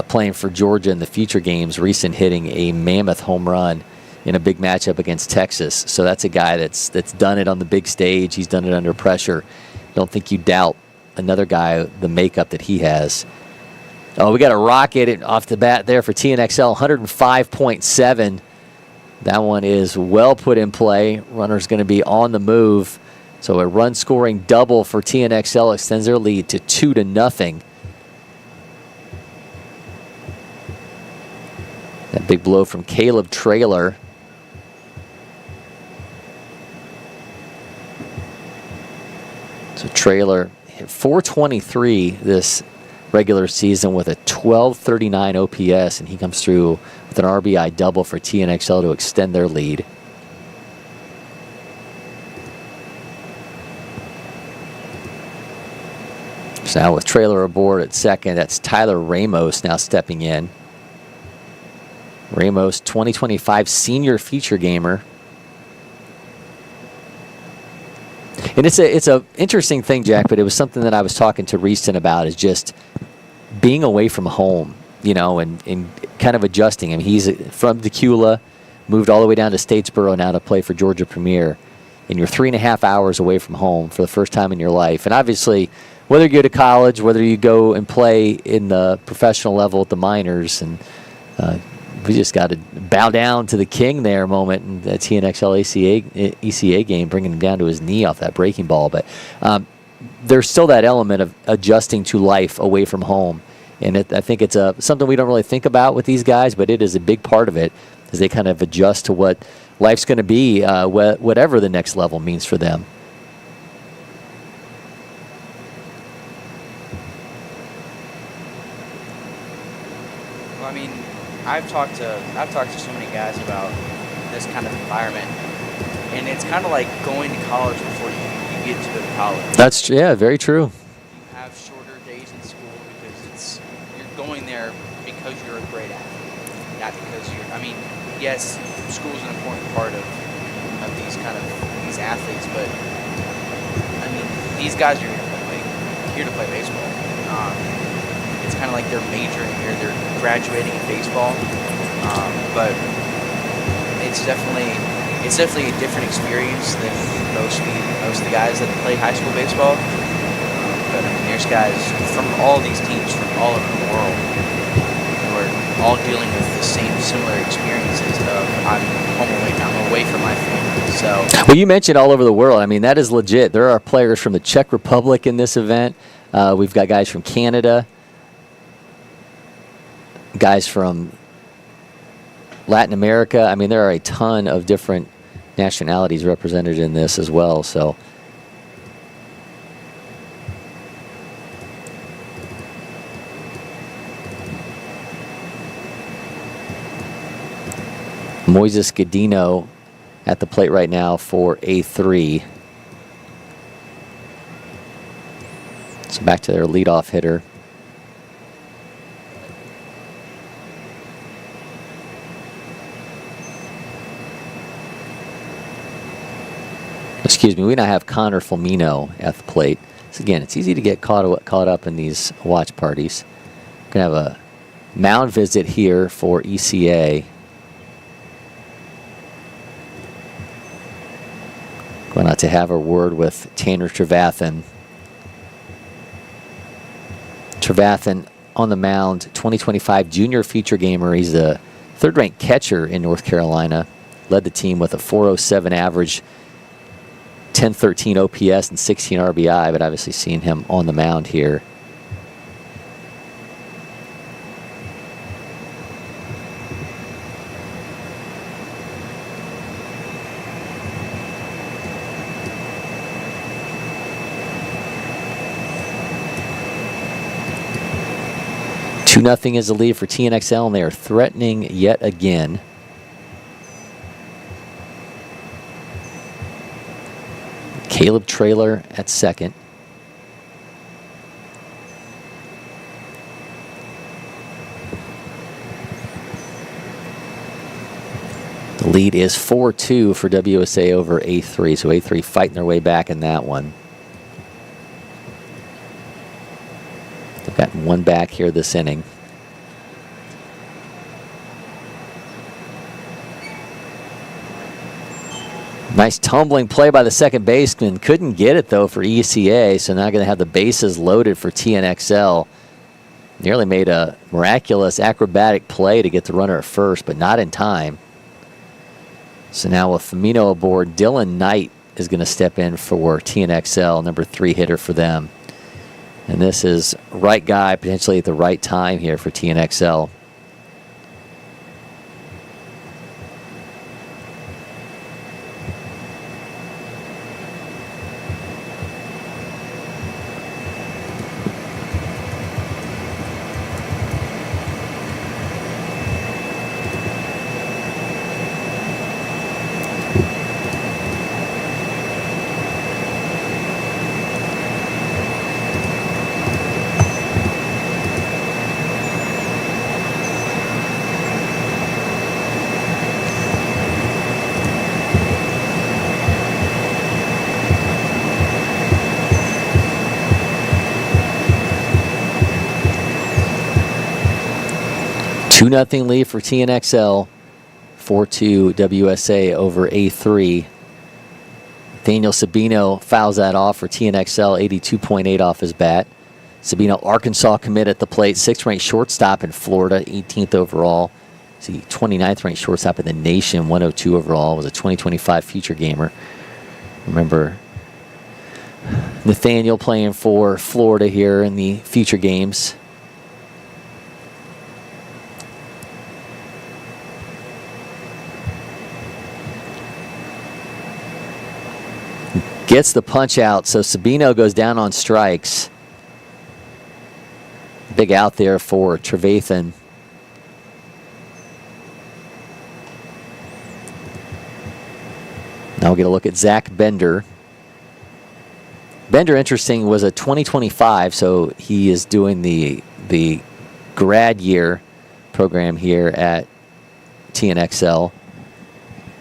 playing for Georgia in the future games, Reiston hitting a mammoth home run in a big matchup against Texas. So that's a guy that's done it on the big stage. He's done it under pressure. Don't think you doubt another guy, the makeup that he has. Oh, we got a rocket off the bat there for TNXL, 105.7. That one is well put in play. Runner's going to be on the move. So a run-scoring double for TNXL extends their lead to 2-0. That big blow from Caleb Traylor. So Traylor hit 423 this regular season with a 1239 OPS, and he comes through with an RBI double for TNXL to extend their lead. So now with Trailer aboard at second, that's Tyler Ramos now stepping in. Ramos, 2025 senior feature gamer. And it's a interesting thing, Jack, but it was something that I was talking to Reiston about, is just being away from home, you know, and kind of adjusting. I mean, he's from Decula, moved all the way down to Statesboro now to play for Georgia Premier, and you're 3.5 hours away from home for the first time in your life. And obviously, whether you go to college, whether you go and play in the professional level at the minors, and we just got to bow down to the king there moment in that TNXL ECA game, bringing him down to his knee off that breaking ball. But there's still that element of adjusting to life away from home. And I think it's something we don't really think about with these guys, but it is a big part of it as they kind of adjust to what life's going to be, whatever the next level means for them. Well, I mean, I've talked to so many guys about this kind of environment, and it's kind of like going to college before you get to go to college. That's very true. You have shorter days in school because you're going there because you're a great athlete, not because you're. I mean, yes, school is an important part of these athletes, but I mean, these guys are here to play baseball. It's kind of like they're majoring here, they're graduating in baseball, but it's definitely a different experience than most of the guys that play high school baseball. But I mean, there's guys from all these teams from all over the world who are all dealing with the same similar experiences of I'm away from my family. So, well, you mentioned all over the world. I mean, that is legit. There are players from the Czech Republic in this event. We've got guys from Canada, guys from Latin America. I mean, there are a ton of different nationalities represented in this as well. So, Moises Godino at the plate right now for A3. So back to their leadoff hitter. Excuse me, we now have Connor Flamino at the plate. So again, it's easy to get caught up in these watch parties. We're going to have a mound visit here for ECA. Going out to have a word with Tanner Trevathan. Trevathan on the mound, 2025 junior feature gamer. He's the third-ranked catcher in North Carolina. Led the team with a .407 average, 1013 OPS, and 16 RBI, but obviously seeing him on the mound here. Nothing is the lead for TNXL, and they are threatening yet again. Caleb Trailer at second. The lead is 4-2 for WSA over A3, so A3 fighting their way back in that one. They've got one back here this inning. Nice tumbling play by the second baseman. Couldn't get it, though, for ECA, so now going to have the bases loaded for TNXL. Nearly made a miraculous acrobatic play to get the runner at first, but not in time. So now with Firmino aboard, Dylan Knight is going to step in for TNXL, number 3 hitter for them. And this is right guy potentially at the right time here for TNXL. 2-0 lead for TNXL. 4-2 WSA over A3. Daniel Sabino fouls that off for TNXL, 82.8 off his bat. Sabino, Arkansas commit at the plate, 6th ranked shortstop in Florida, 18th overall. See, 29th ranked shortstop in the nation, 102 overall, was a 2025 future gamer. Remember Nathaniel playing for Florida here in the future games. Gets the punch out, so Sabino goes down on strikes. Big out there for Trevathan. Now we'll get a look at Zach Bender. Bender, interesting, was a 2025, so he is doing the grad year program here at TNXL.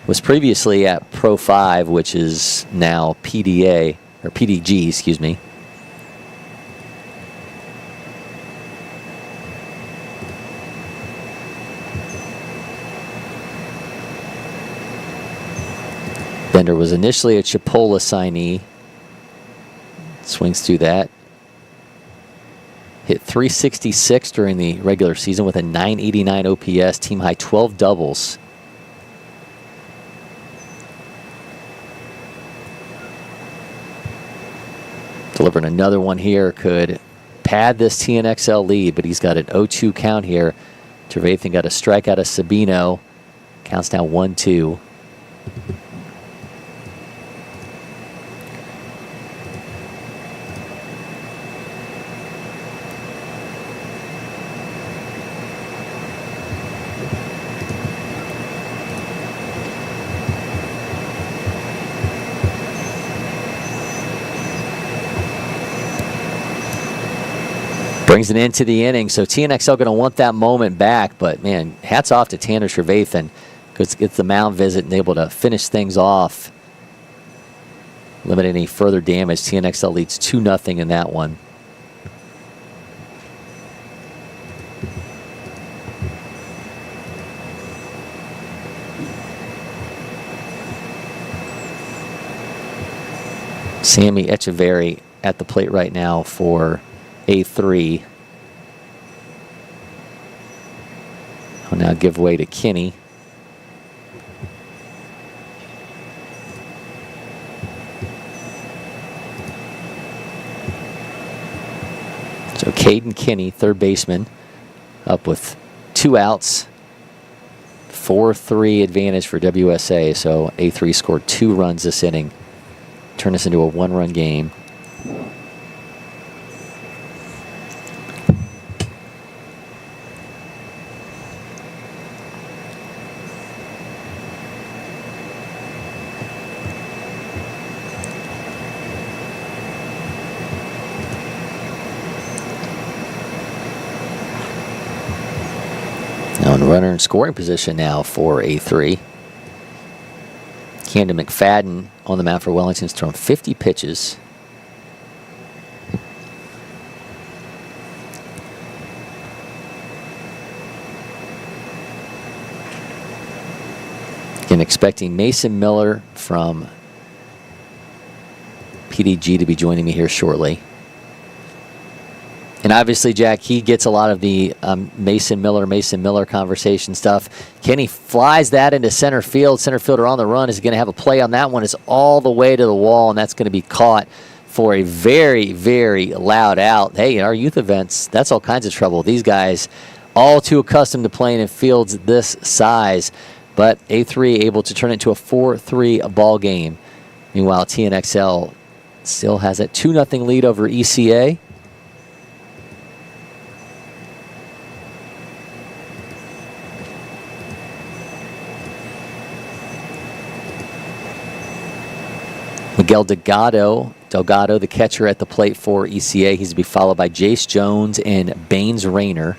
Was previously at Pro 5, which is now PDA, or PDG, excuse me. Bender was initially a Chipola signee. Swings through that. Hit .366 during the regular season with a .989 OPS, team high 12 doubles. Delivering another one here could pad this TNXL lead, but he's got an 0-2 count here. Trevathan got a strikeout of Sabino. Counts now 1-2. Brings it into the inning, so TNXL going to want that moment back, but man, hats off to Tanner Trevathan, because gets the mound visit and able to finish things off. Limit any further damage. TNXL leads 2-0 in that one. Sammy Echeverry at the plate right now for A3. I'll now give way to Kinney. So Caden Kinney, third baseman, up with 2 outs. 4-3 advantage for WSA. So A3 scored 2 runs this inning. Turn this into a 1-run game. Runner in scoring position now for A3. Camden McFadden on the mound for Wellington's thrown 50 pitches. Again, expecting Mason Miller from PDG to be joining me here shortly. And obviously, Jack, he gets a lot of the Mason Miller conversation stuff. Kenny flies that into center field. Center fielder on the run is going to have a play on that one. It's all the way to the wall, and that's going to be caught for a very, very loud out. Hey, in our youth events, that's all kinds of trouble. These guys all too accustomed to playing in fields this size. But A3 able to turn it into a 4-3 ball game. Meanwhile, TNXL still has a 2-0 lead over ECA. Miguel Delgado, the catcher at the plate for ECA. He's to be followed by Jace Jones and Baines Rayner.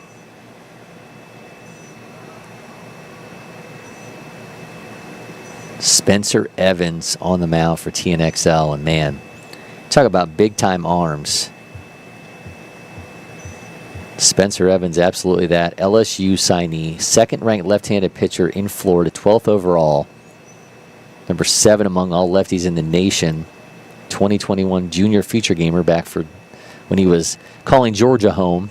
Spencer Evans on the mound for TNXL. And man, talk about big-time arms. Spencer Evans, absolutely that. LSU signee, second-ranked left-handed pitcher in Florida, 12th overall. Number 7 among all lefties in the nation. 2021 junior feature gamer back for when he was calling Georgia home.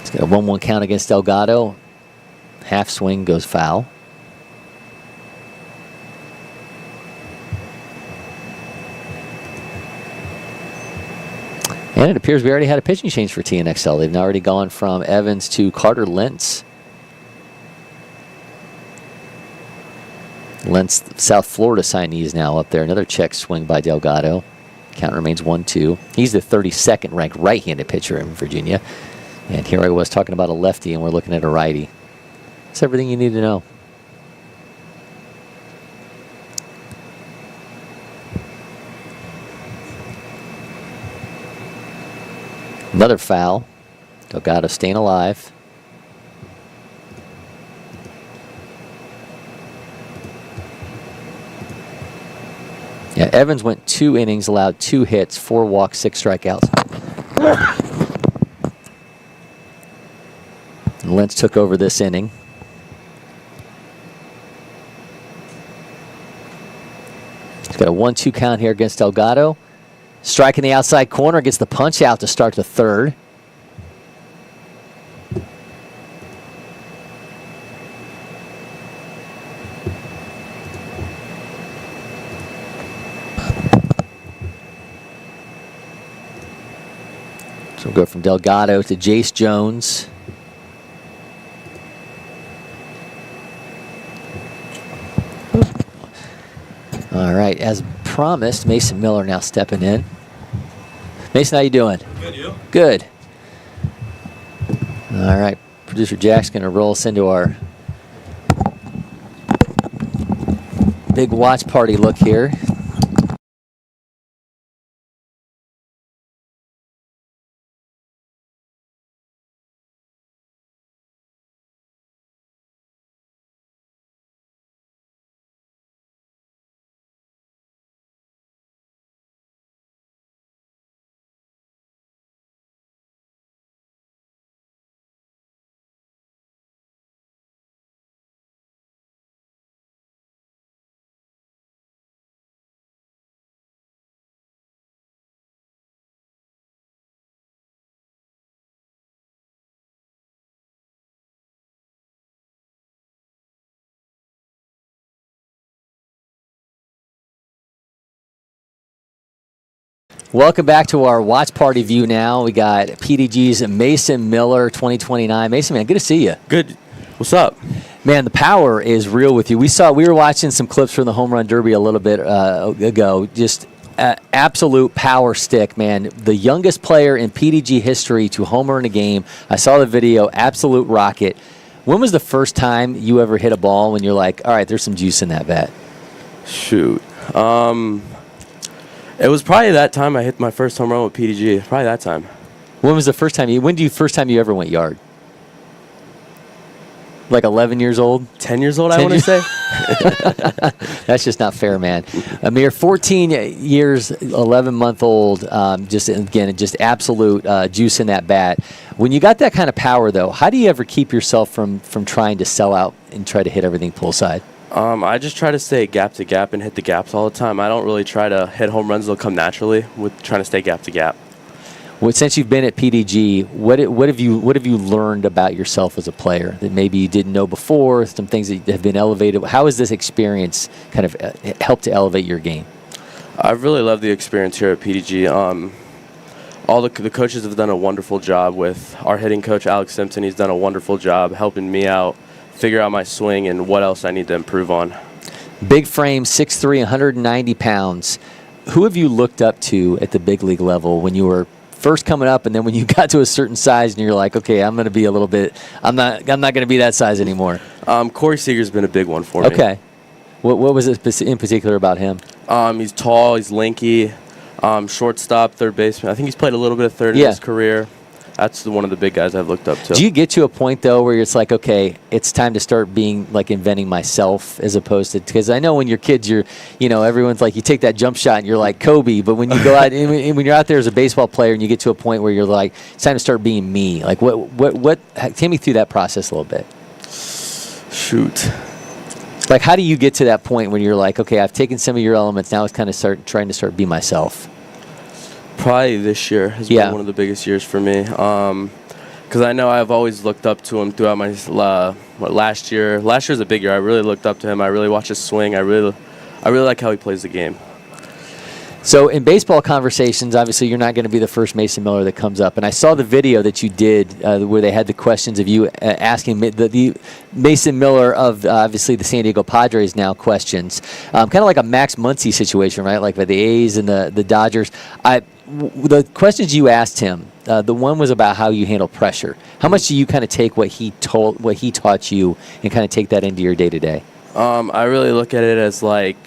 He's got a 1-1 count against Delgado. Half swing goes foul. And it appears we already had a pitching change for TNXL. They've now already gone from Evans to Carter Lentz. Lentz, South Florida signee, is now up there. Another check swing by Delgado. Count remains 1-2. He's the 32nd ranked right-handed pitcher in Virginia. And here I was talking about a lefty, and we're looking at a righty. That's everything you need to know. Another foul. Delgado staying alive. Yeah, Evans went 2 innings, allowed 2 hits, 4 walks, 6 strikeouts. And Lentz took over this inning. He's got a 1-2 count here against Delgado. Striking the outside corner, gets the punch out to start the third. So we'll go from Delgado to Jace Jones. All right, as promised, Mason Miller now stepping in. Mason, how you doing? Good, you? Good. All right, producer Jack's going to roll us into our big watch party look here. Welcome back to our watch party view now. We got PDG's Mason Miller, 2029. Mason, man, good to see you. Good. What's up? Man, the power is real with you. We were watching some clips from the Home Run Derby a little bit ago. Just absolute power stick, man. The youngest player in PDG history to homer in a game. I saw the video, absolute rocket. When was the first time you ever hit a ball when you're like, all right, there's some juice in that bat? Shoot. It was probably that time I hit my first home run with PDG. Probably that time. When was the first time first time you ever went yard? Like 11 years old? 10 years old, I want to say. That's just not fair, man. A mere 14 years, 11-month-old, just absolute juice in that bat. When you got that kind of power, though, how do you ever keep yourself from trying to sell out and try to hit everything pull side? I just try to stay gap to gap and hit the gaps all the time. I don't really try to hit home runs. They'll come naturally with trying to stay gap to gap. Well, since you've been at PDG, what have you learned about yourself as a player that maybe you didn't know before? Some things that have been elevated. How has this experience kind of helped to elevate your game? I've really loved the experience here at PDG. All the coaches have done a wonderful job with our hitting coach, Alex Simpson. He's done a wonderful job helping me out, figure out my swing and what else I need to improve on. Big frame, 6'3", 190 pounds. Who have you looked up to at the big league level when you were first coming up, and then when you got to a certain size and you're like, okay, I'm going to be a little bit, I'm not going to be that size anymore? Corey Seager's been a big one for me. Okay. What was it in particular about him? He's tall, he's lanky, shortstop, third baseman. I think he's played a little bit of third in his career. that's one of the big guys I've looked up to. Do you get to a point, though, where it's like, okay, it's time to start being, like, inventing myself as opposed to – because I know when you're kids, everyone's like, you take that jump shot and you're like Kobe. But when you go out – and when you're out there as a baseball player and you get to a point where you're like, it's time to start being me. Like, what take me through that process a little bit. Shoot. Like, how do you get to that point when you're like, okay, I've taken some of your elements, now it's kind of trying to be myself? Probably this year has been one of the biggest years for me. Because I know I've always looked up to him throughout my last year. Last year's a big year. I really looked up to him. I really watched his swing. I really like how he plays the game. So in baseball conversations, obviously you're not going to be the first Mason Miller that comes up. And I saw the video that you did where they had the questions of you asking the Mason Miller of obviously the San Diego Padres now questions. Kind of like a Max Muncy situation, right? Like by the A's and the Dodgers. The questions you asked him, the one was about how you handle pressure. How much do you kind of take what he taught you and kind of take that into your day-to-day? I really look at it as like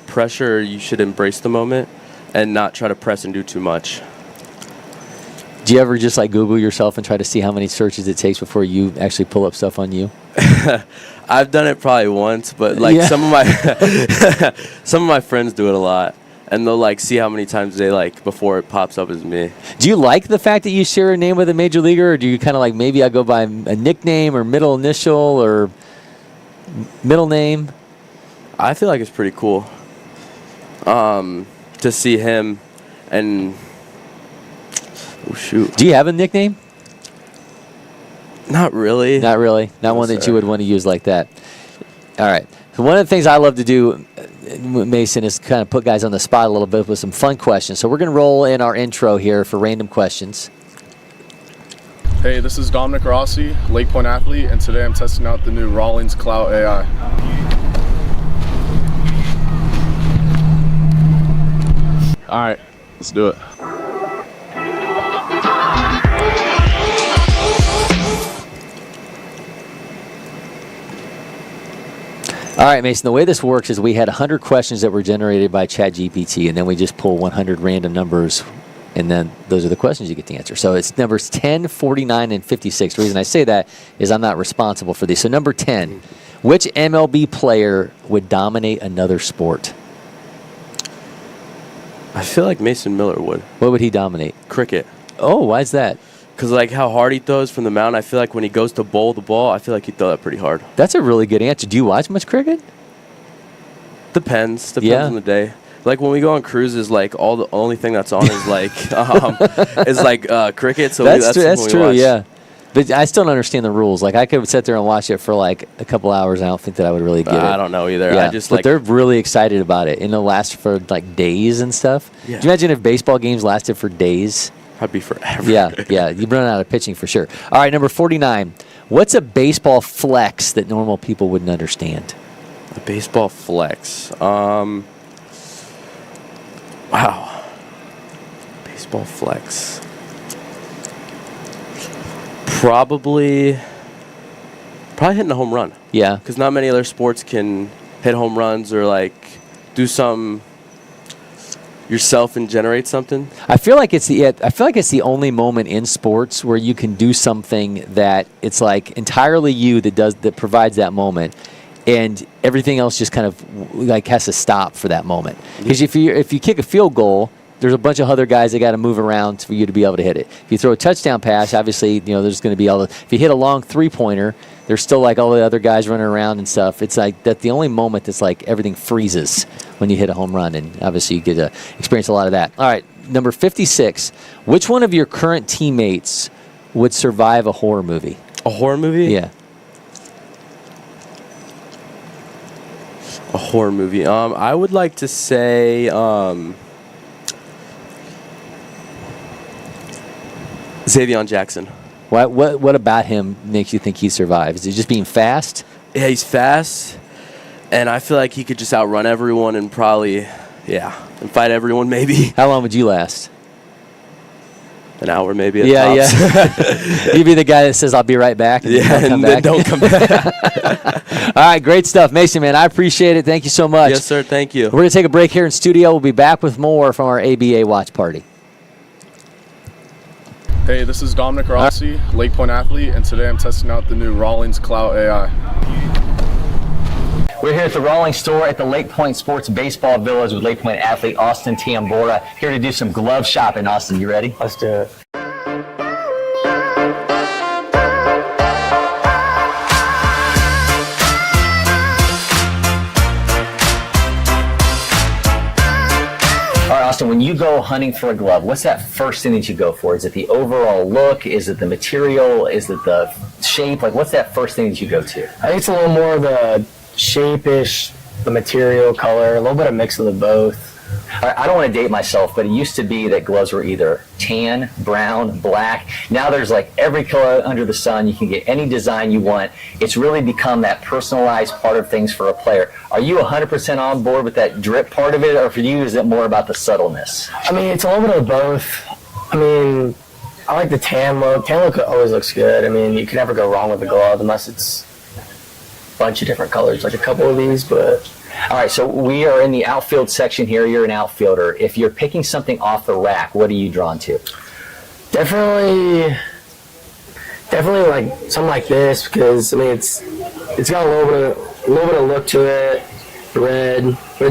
pressure. You should embrace the moment and not try to press and do too much. Do you ever just like Google yourself and try to see how many searches it takes before you actually pull up stuff on you? I've done it probably once, but like some of my friends do it a lot, and they'll like see how many times they like before it pops up as me. Do you like the fact that you share a name with a major leaguer, or do you kind of like maybe I go by a nickname or middle initial or middle name? I feel like it's pretty cool to see him and oh shoot. Do you have a nickname? Not really. Not really. Not one that you would want to use like that. All right. So one of the things I love to do, Mason, is kind of put guys on the spot a little bit with some fun questions. So we're going to roll in our intro here for random questions. Hey, this is Dominic Rossi, LakePoint athlete, and today I'm testing out the new Rawlings Cloud AI. All right, let's do it. All right, Mason, the way this works is we had 100 questions that were generated by ChatGPT, and then we just pull 100 random numbers, and then those are the questions you get to answer. So it's numbers 10, 49, and 56. The reason I say that is I'm not responsible for these. So number 10, which MLB player would dominate another sport? I feel like Mason Miller would. What would he dominate? Cricket. Oh, why is that? Because like how hard he throws from the mound, I feel like when he goes to bowl the ball, I feel like he'd throw that pretty hard. That's a really good answer. Do you watch much cricket? Depends on the day. Like when we go on cruises, like the only thing that's on is like cricket. So that's true. Yeah, but I still don't understand the rules. Like I could sit there and watch it for like a couple hours. I don't think that I would really get it. I don't know either. Yeah, I just but they're really excited about it, and it'll last for like days and stuff. Yeah. Do you imagine if baseball games lasted for days? I'd be forever. Yeah, you'd run out of pitching for sure. All right, number 49. What's a baseball flex that normal people wouldn't understand? A baseball flex. Wow. Baseball flex. Probably hitting a home run. Yeah. Because not many other sports can hit home runs or like do some yourself and generate something. I feel like it's the only moment in sports where you can do something that it's like entirely you that provides that moment, and everything else just kind of like has to stop for that moment. Because if you kick a field goal, there's a bunch of other guys that got to move around for you to be able to hit it. If you throw a touchdown pass, obviously there's going to be if you hit a long 3-pointer, there's still like all the other guys running around and stuff. It's like that's the only moment that's like everything freezes when you hit a home run, and obviously you get to experience a lot of that. All right, number 56. Which one of your current teammates would survive a horror movie? A horror movie? Yeah. A horror movie. I would like to say Xavier Jackson. What about him makes you think he survives? Is he just being fast? Yeah, he's fast, and I feel like he could just outrun everyone and probably, and fight everyone maybe. How long would you last? An hour maybe at tops. You'd be the guy that says, I'll be right back. And then don't come back. All right, great stuff. Mason, man, I appreciate it. Thank you so much. Yes, sir. Thank you. We're going to take a break here in studio. We'll be back with more from our ABA Watch Party. Hey, this is Dominic Rossi, LakePoint athlete, and today I'm testing out the new Rawlings Cloud AI. We're here at the Rawlings store at the LakePoint Sports Baseball Village with LakePoint athlete Austin Tambora. Here to do some glove shopping. Austin, you ready? Let's do it. Austin, when you go hunting for a glove, what's that first thing that you go for? Is it the overall look? Is it the material? Is it the shape? Like, what's that first thing that you go to? I think it's a little more of the shape-ish, the material, color, a little bit of mix of the both. I don't want to date myself, but it used to be that gloves were either tan, brown, black. Now there's like every color under the sun. You can get any design you want. It's really become that personalized part of things for a player. Are you 100% on board with that drip part of it, or for you is it more about the subtleness? I mean, it's a little bit of both. I mean, I like the tan look. Tan look always looks good. I mean, you can never go wrong with a glove unless it's a bunch of different colors, like a couple of these, but... All right, so we are in the outfield section here. You're an outfielder. If you're picking something off the rack, what are you drawn to? Definitely like something like this, because I mean it's got a little bit of look to it, red. But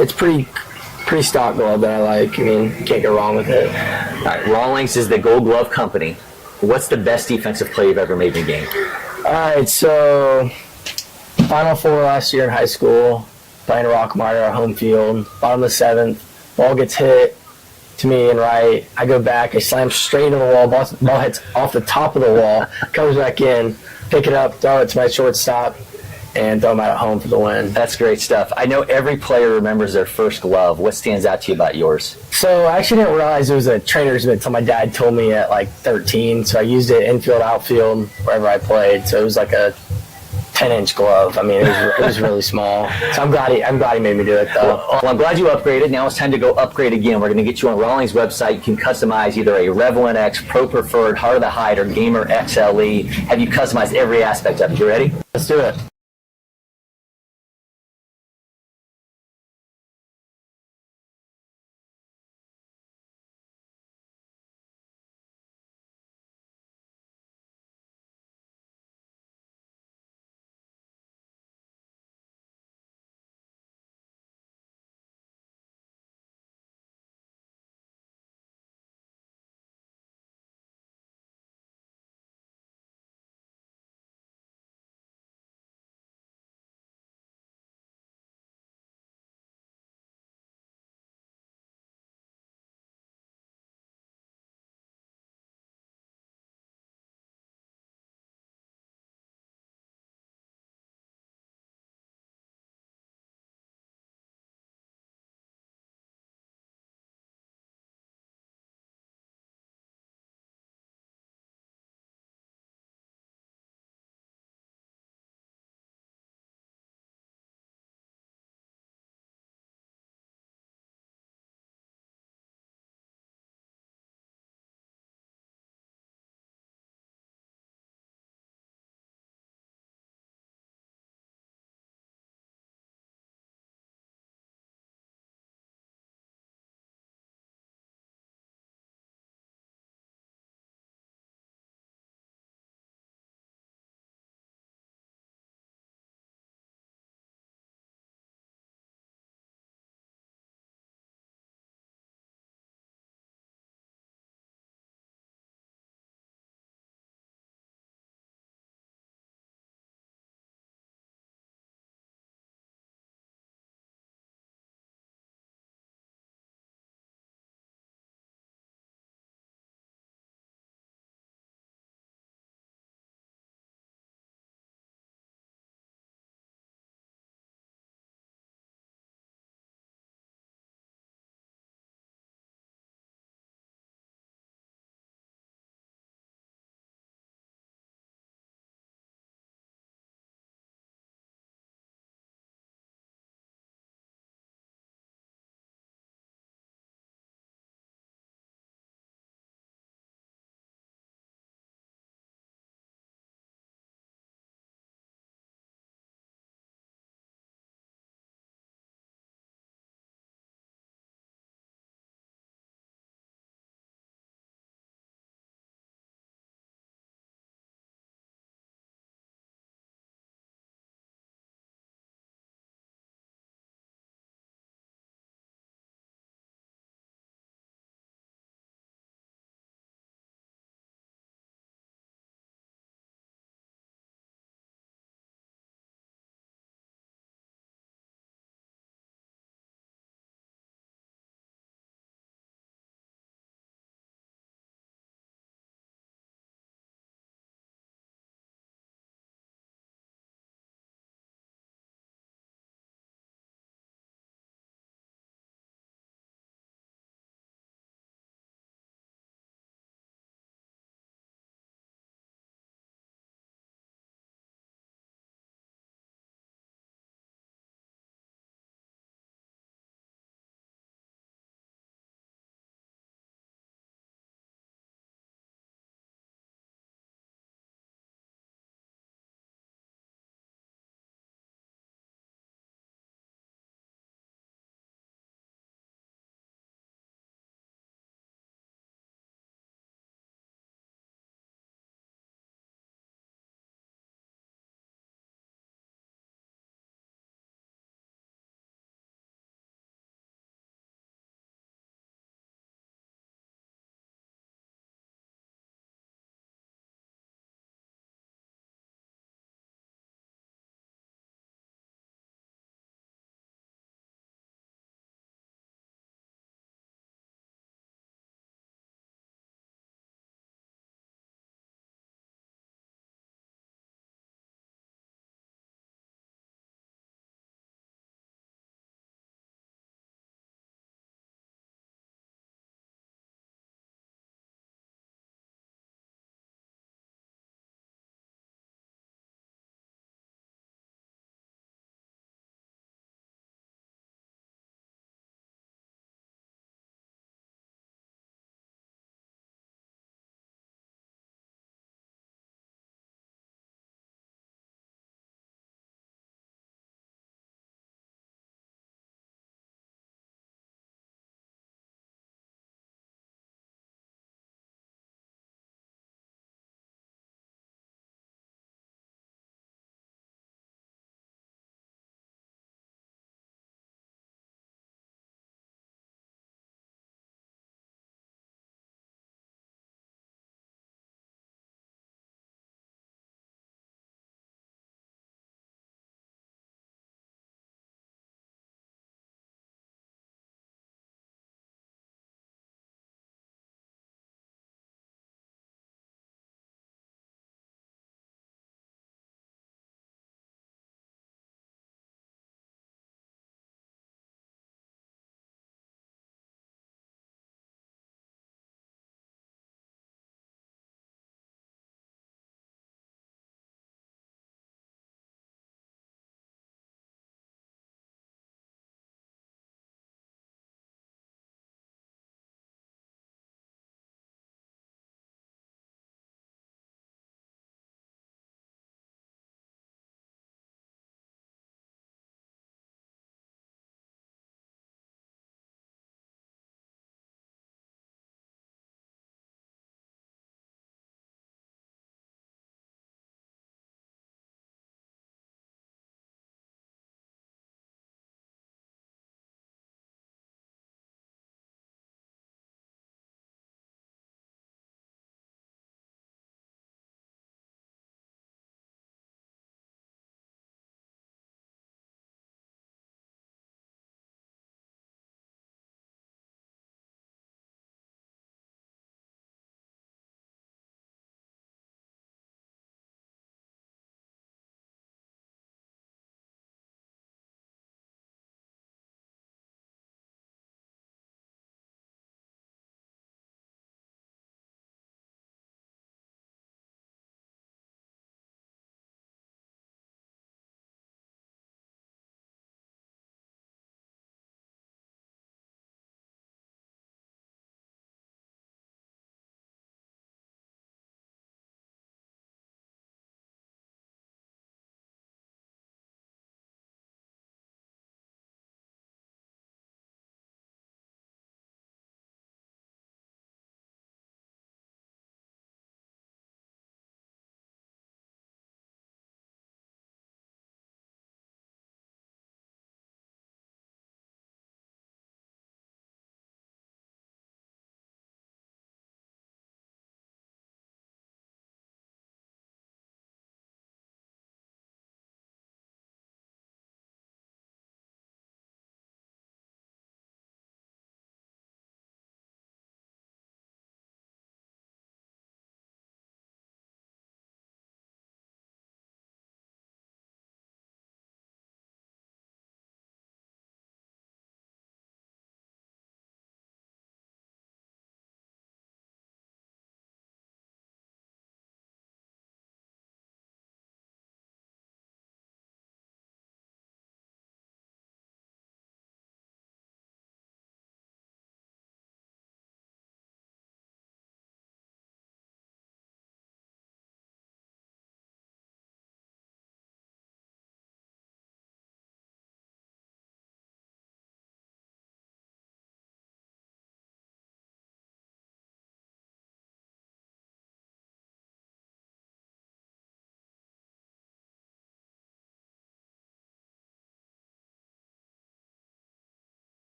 it's pretty stock glove that I like. I mean, you can't go wrong with it. All right, Rawlings is the Gold Glove Company. What's the best defensive play you've ever made in a game? All right, so Final Four last year in high school, playing Rockmire, our home field, bottom of the seventh, ball gets hit to me and right. I go back, I slam straight into the wall, ball hits off the top of the wall, comes back in, pick it up, throw it to my shortstop, and throw them out at home for the win. That's great stuff. I know every player remembers their first glove. What stands out to you about yours? So I actually didn't realize it was a trainer's mitt until my dad told me at like 13. So I used it infield, outfield, wherever I played. So it was like a 10-inch glove. I mean, it was really small. So I'm glad he made me do it, though. Well, I'm glad you upgraded. Now it's time to go upgrade again. We're going to get you on Rawlings' website. You can customize either a Rev 1X, Pro Preferred, Heart of the Hide, or Gamer XLE. Have you customized every aspect of it? You ready? Let's do it.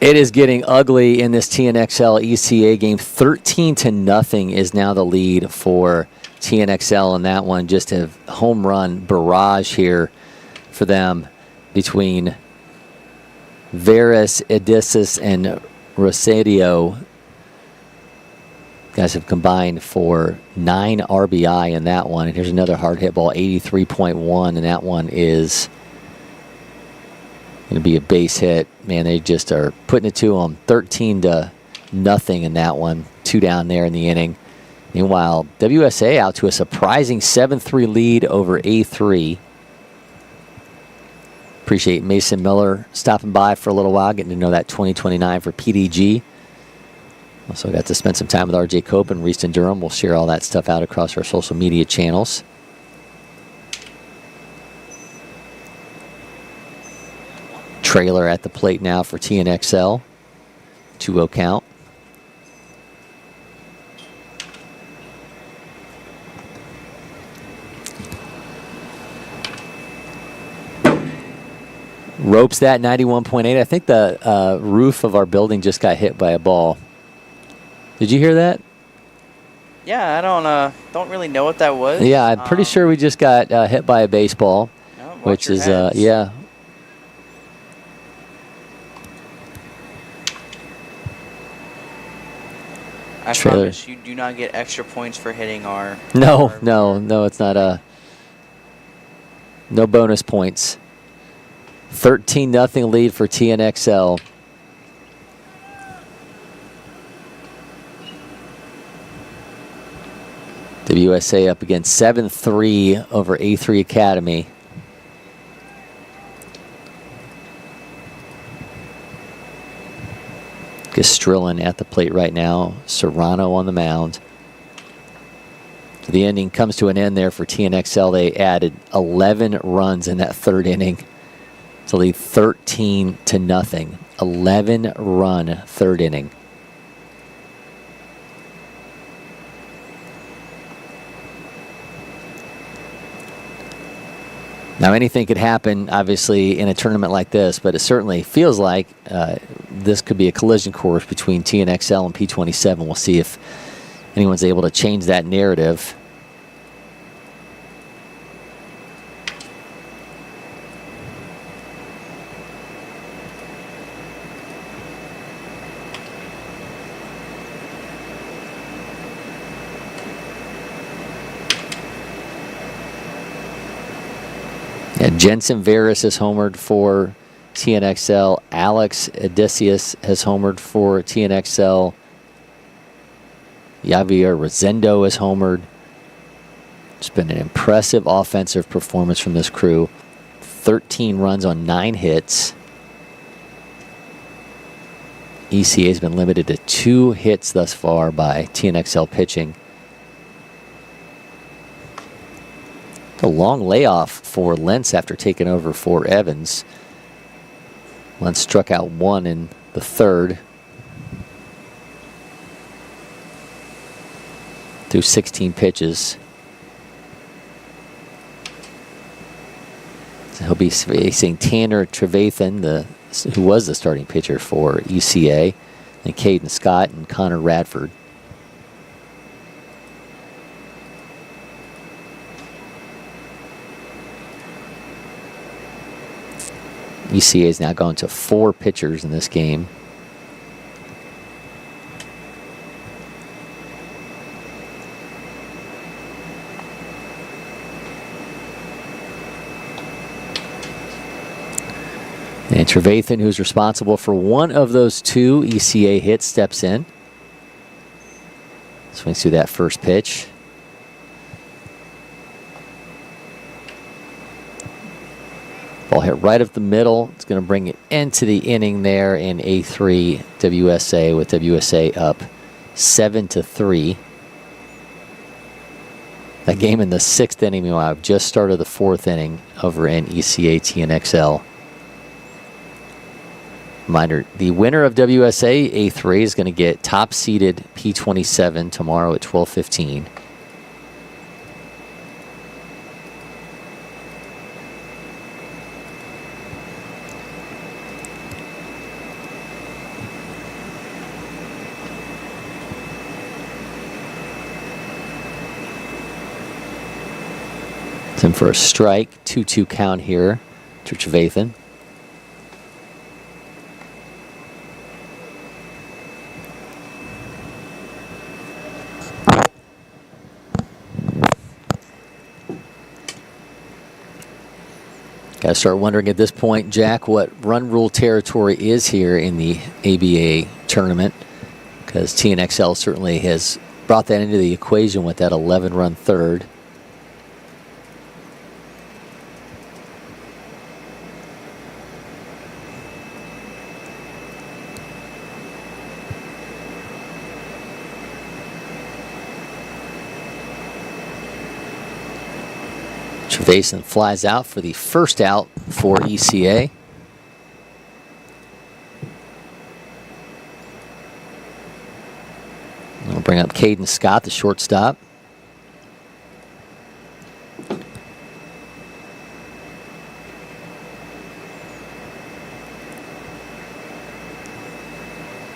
It is getting ugly in this TNXL ECA game. 13-0 is now the lead for TNXL in that one. Just a home run barrage here for them between Veras, Odysseus, and Rosario. Guys have combined for 9 RBI in that one. And here's another hard hit ball, 83.1, and that one is going to be a base hit. Man, they just are putting it to them. 13-0 in that one. 2 down there in the inning. Meanwhile, WSA out to a surprising 7-3 lead over A3. Appreciate Mason Miller stopping by for a little while, getting to know that 2029 for PDG. Also got to spend some time with RJ Cope and Reiston Durham. We'll share all that stuff out across our social media channels. Trailer at the plate now for TNXL. 2-0 count. Ropes that 91.8. I think the roof of our building just got hit by a ball. Did you hear that? Yeah, I don't really know what that was. Yeah, I'm pretty sure we just got hit by a baseball, which is yeah. I promise you do not get extra points for hitting our... No, it's not a... No bonus points. 13-0 lead for TNXL. WSA up against 7-3 over A3 Academy. Gastrillin at the plate right now. Serrano on the mound. The inning comes to an end there for TNXL. They added 11 runs in that third inning to lead 13-0. 11-run third inning. Now, anything could happen, obviously, in a tournament like this, but it certainly feels like this could be a collision course between TNXL and P27. We'll see if anyone's able to change that narrative. Yeah, Jensen Veras has homered for TNXL. Alex Odysseus has homered for TNXL. Javier Rosendo has homered. It's been an impressive offensive performance from this crew. 13 runs on 9 hits. ECA has been limited to 2 hits thus far by TNXL pitching. A long layoff for Lentz after taking over for Evans. Lentz struck out 1 in the third. Through 16 pitches. So he'll be facing Tanner Trevathan, who was the starting pitcher for ECA, and Caden Scott and Connor Radford. ECA is now going to 4 pitchers in this game. And Trevathan, who's responsible for one of those 2 ECA hits, steps in. Swings through that first pitch. Ball hit right up the middle. It's going to bring it into the inning there in A3 WSA, with WSA up 7-3. That game in the 6th inning, meanwhile, just started the 4th inning over in ECA TNXL. Reminder, the winner of WSA A3 is going to get top-seeded P27 tomorrow at 12:15. It's in for a strike. 2-2 count here to Trevathan. Got to start wondering at this point, Jack, what run rule territory is here in the ABA tournament, because TNXL certainly has brought that into the equation with that 11-run third. Trevathan flies out for the first out for ECA. We'll bring up Caden Scott, the shortstop.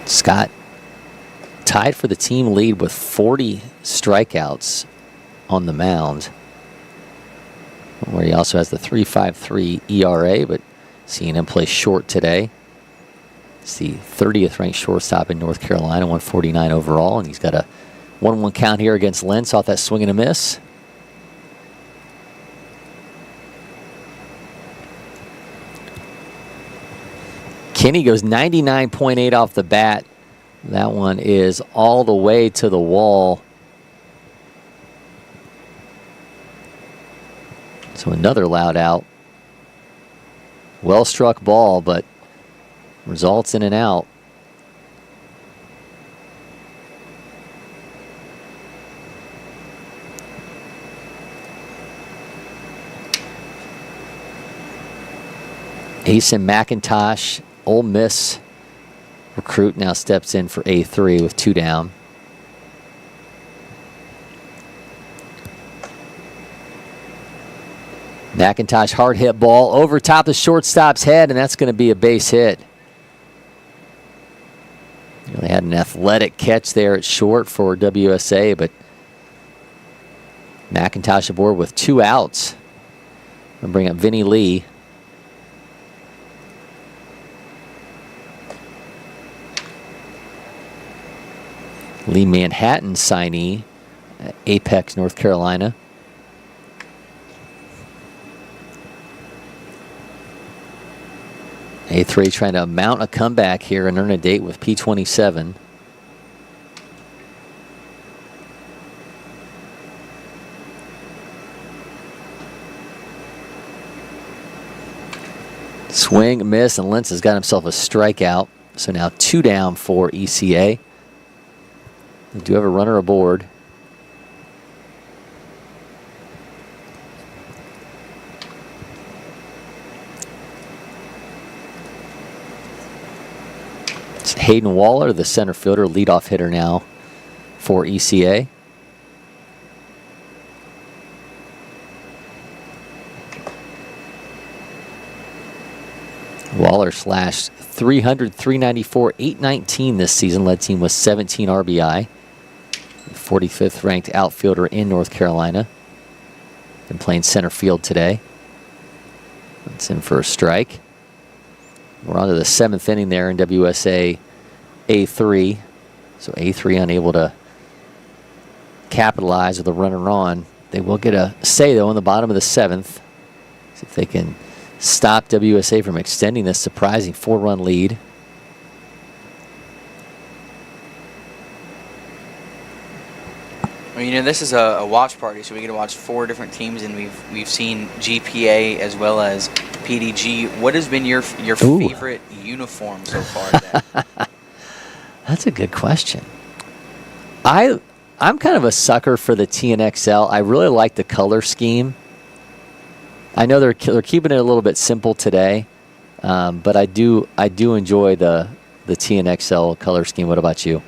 Scott tied for the team lead with 40 strikeouts on the mound, where he also has the 3.53 ERA, but seeing him play short today. It's the 30th ranked shortstop in North Carolina, 149 overall, and he's got a 1-1 count here against Lentz off that swing and a miss. Kenny goes 99.8 off the bat. That one is all the way to the wall. So another loud out. Well struck ball, but results in and out. Asen McIntosh, Ole Miss recruit, now steps in for A3 with 2 down. McIntosh hard hit ball over top the shortstop's head, and that's going to be a base hit. They had an athletic catch there at short for WSA, but McIntosh aboard with 2 outs. We'll bring up Vinny Lee. Lee Manhattan signee at Apex, North Carolina. A3 trying to mount a comeback here and earn a date with P27. Swing, miss, and Lentz has got himself a strikeout. So now 2 down for ECA. We do have a runner aboard. It's Hayden Waller, the center fielder, leadoff hitter now for ECA. Waller slashed 300, 394, 819 this season. Led team with 17 RBI. 45th ranked outfielder in North Carolina. Been playing center field today. That's in for a strike. We're on to the 7th inning there in WSA A3. So A3 unable to capitalize with a runner on. They will get a say, though, in the bottom of the 7th. See if they can stop WSA from extending this surprising 4-run lead. Well, you know, this is a watch party, so we get to watch 4 different teams, and we've seen GPA as well as PDG. What has been your favorite uniform so far? That's a good question. I'm kind of a sucker for the TNXL. I really like the color scheme. I know they're keeping it a little bit simple today, but I do enjoy the TNXL color scheme. What about you?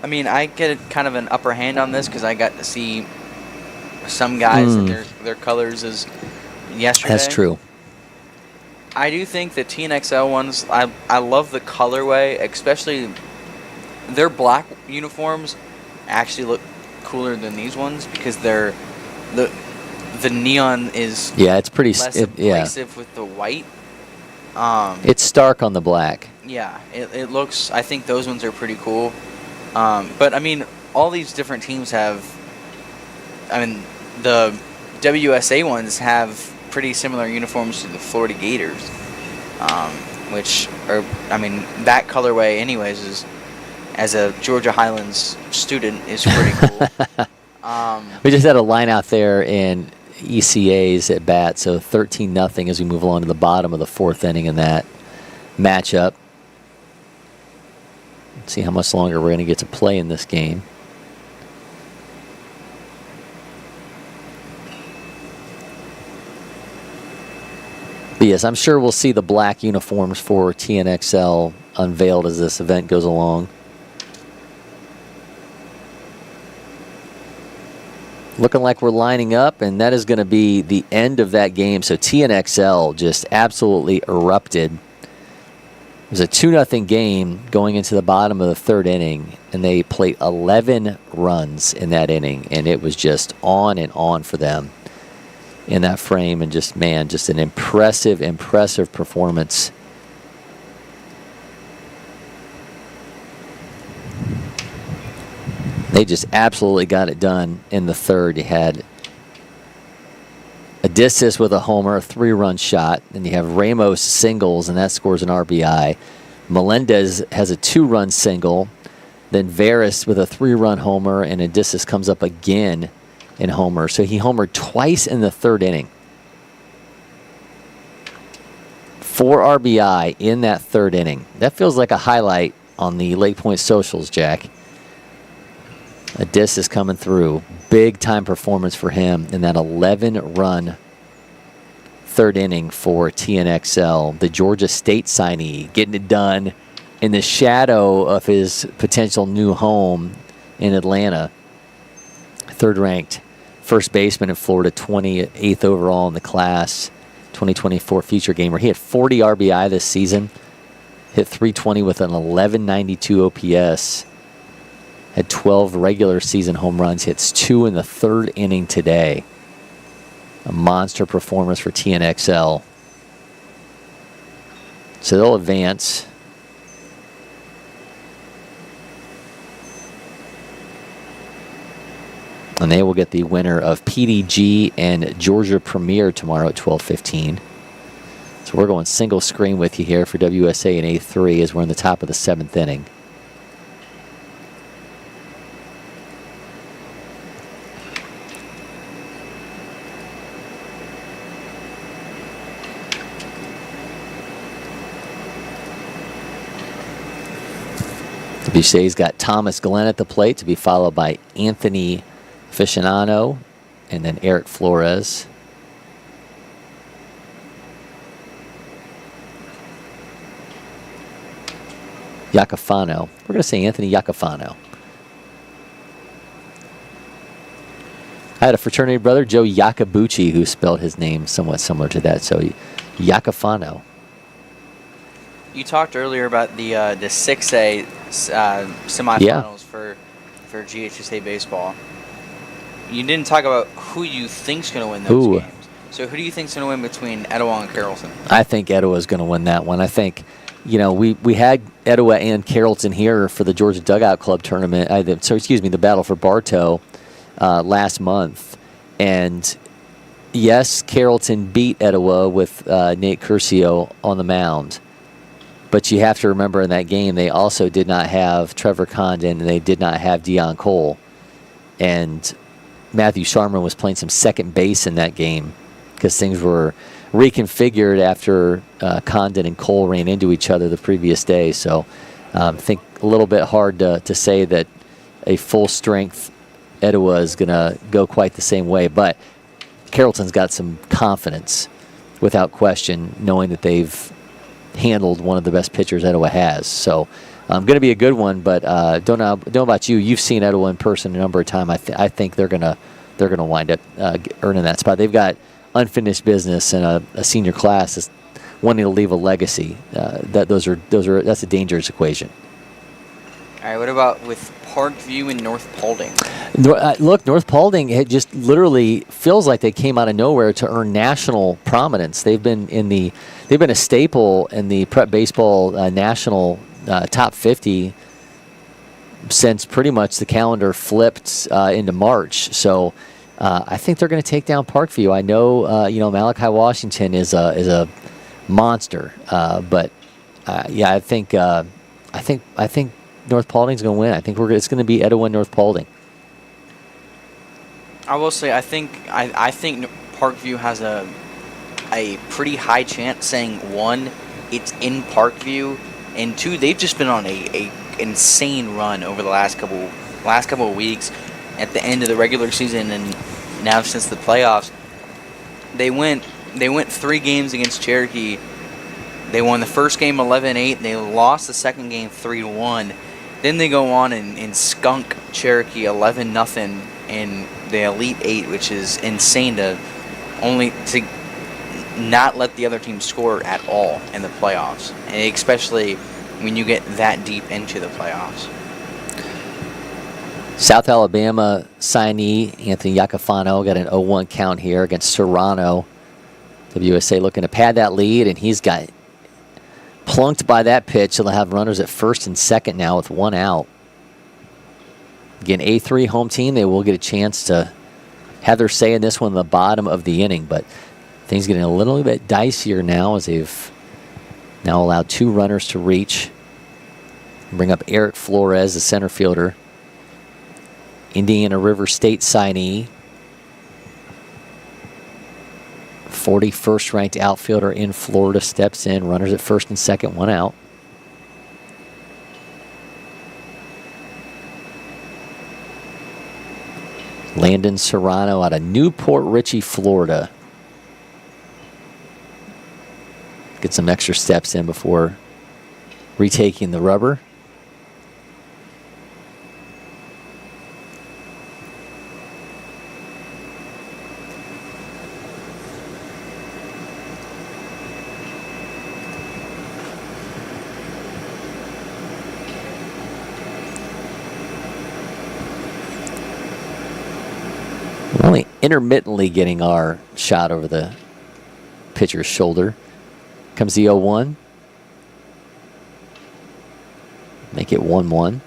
I mean, I get kind of an upper hand on this because I got to see some guys that their colors is yesterday. That's true. I do think the TNXL ones, I love the colorway, especially their black uniforms actually look cooler than these ones because they're the neon is it's pretty. less abrasive with the white. It's stark on the black. Yeah, it looks. I think those ones are pretty cool. But I mean, all these different teams have. I mean, the WSA ones have pretty similar uniforms to the Florida Gators, which are. I mean, that colorway, anyways, is as a Georgia Highlands student is pretty cool. We just had a line out there in ECA's at bat, so 13-0 as we move along to the bottom of the fourth inning in that matchup. Let's see how much longer we're going to get to play in this game. But yes, I'm sure we'll see the black uniforms for TNXL unveiled as this event goes along. Looking like we're lining up, and that is going to be the end of that game. So TNXL just absolutely erupted. It was a 2-0 game going into the bottom of the third inning, and they played 11 runs in that inning, and it was just on and on for them in that frame. And just, man, just an impressive performance. They just absolutely got it done in the third. You had Odysseus with a homer, a 3-run shot. Then you have Ramos singles, and that scores an RBI. Melendez has a 2-run single. Then Veras with a 3-run homer, and Odysseus comes up again in homer. So he homered twice in the third inning. 4 RBI in that third inning. That feels like a highlight on the LakePoint socials, Jack. Odysseus coming through. Big-time performance for him in that 11-run third inning for TNXL. The Georgia State signee getting it done in the shadow of his potential new home in Atlanta. Third-ranked first baseman in Florida, 28th overall in the class, 2024 future gamer. He had 40 RBI this season, hit 320 with an 1192 OPS. Had 12 regular season home runs, hits 2 in the third inning today. A monster performance for TNXL. So they'll advance. And they will get the winner of PDG and Georgia Premier tomorrow at 12:15. So we're going single screen with you here for WSA and A3 as we're in the top of the 7th inning. WSA's got Thomas Glenn at the plate to be followed by Anthony Ficciano and then Eric Flores. Iacofano. We're going to say Anthony Iacofano. I had a fraternity brother, Joe Iacobucci, who spelled his name somewhat similar to that. So Iacofano. You talked earlier about the 6A semifinals for GHSA baseball. You didn't talk about who you think's going to win those games. So who do you think's going to win between Etowah and Carrollton? I think Etowah's going to win that one. I think, you know, we had Etowah and Carrollton here for the Georgia Dugout Club tournament. The Battle for Bartow last month, and yes, Carrollton beat Etowah with Nate Curcio on the mound. But you have to remember in that game, they also did not have Trevor Condon, and they did not have Deion Cole. And Matthew Sharman was playing some second base in that game because things were reconfigured after Condon and Cole ran into each other the previous day. So I think a little bit hard to say that a full-strength Etowah is going to go quite the same way. But Carrollton's got some confidence, without question, knowing that they've handled one of the best pitchers Etowah has. So going to be a good one, but don't know about you. You've seen Etowah in person a number of times. I think they're gonna wind up earning that spot. They've got unfinished business and a senior class is wanting to leave a legacy. That's a dangerous equation. All right, what about with Parkview and North Paulding? Look, North Paulding it just literally feels like they came out of nowhere to earn national prominence. They've been a staple in the prep baseball national top 50 since pretty much the calendar flipped into March. So I think they're going to take down Parkview. I know Malachi Washington is a monster, but I think North Paulding's going to win. I think it's going to be Etowah North Paulding. I will say I think Parkview has a pretty high chance. Saying one, it's in Parkview, and two, they've just been on a insane run over the last couple of weeks. At the end of the regular season and now since the playoffs, they went 3 games against Cherokee. They won the first game 11-8. They lost the second game 3-1. Then they go on and skunk Cherokee 11-0 in the Elite 8, which is insane to not let the other team score at all in the playoffs, and especially when you get that deep into the playoffs. South Alabama signee Anthony Iacofano got an 0-1 count here against Serrano. WSA looking to pad that lead, and he's got plunked by that pitch. They'll have runners at first and second now with 1 out. Again, A3 home team. They will get a chance to have their say in this one in the bottom of the inning, but things getting a little bit dicier now as they've now allowed 2 runners to reach. Bring up Eric Flores, the center fielder. Indiana River State signee. 41st ranked outfielder in Florida steps in. Runners at first and second, 1 out. Landon Serrano out of Newport Richey, Florida. Get some extra steps in before retaking the rubber. We're only intermittently getting our shot over the pitcher's shoulder. Comes the 0-1. Make it 1-1.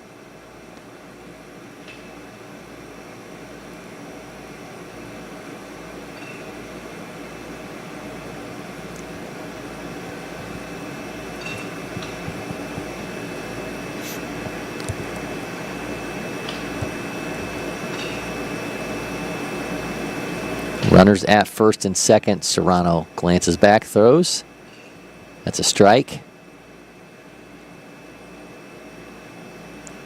Runners at first and second. Serrano glances back, throws. That's a strike.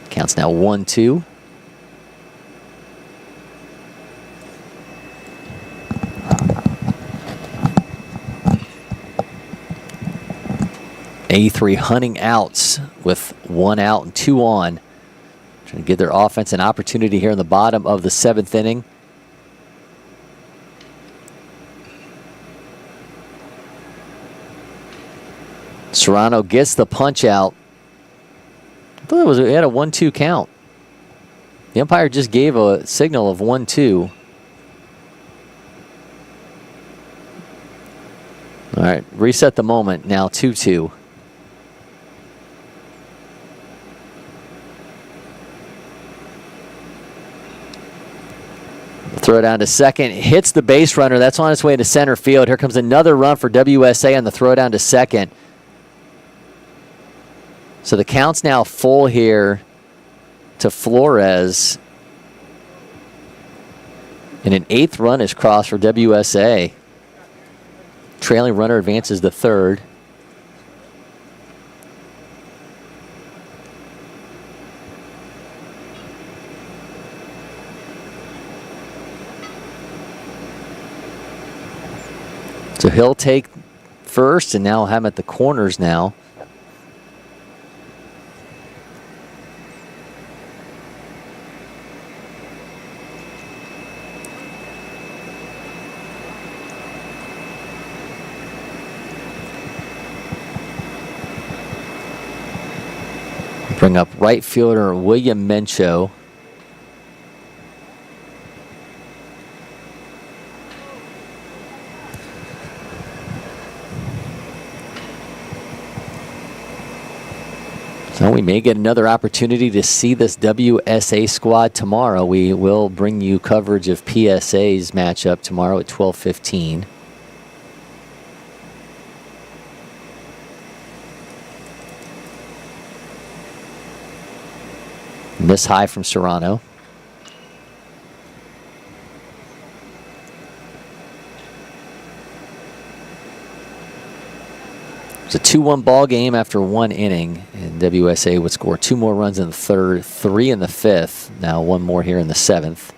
Counts now 1-2. A3 hunting outs with 1 out and 2 on. Trying to give their offense an opportunity here in the bottom of the 7th inning. Serrano gets the punch out. I thought it had a 1-2 count. The umpire just gave a signal of 1-2. All right, reset the moment. Now 2-2. Throw down to second. Hits the base runner. That's on its way to center field. Here comes another run for WSA on the throw down to second. So the count's now full here to Flores. And an 8th run is crossed for WSA. Trailing runner advances to third. So he'll take first, and now we'll have him at the corners now. Bring up right fielder William Mencho. Well, we may get another opportunity to see this WSA squad tomorrow. We will bring you coverage of PSA's matchup tomorrow at 12:15. Miss high from Serrano. It's a 2-1 ball game after 1 inning, and WSA would score 2 more runs in the 3rd, 3 in the 5th. Now 1 more here in the 7th.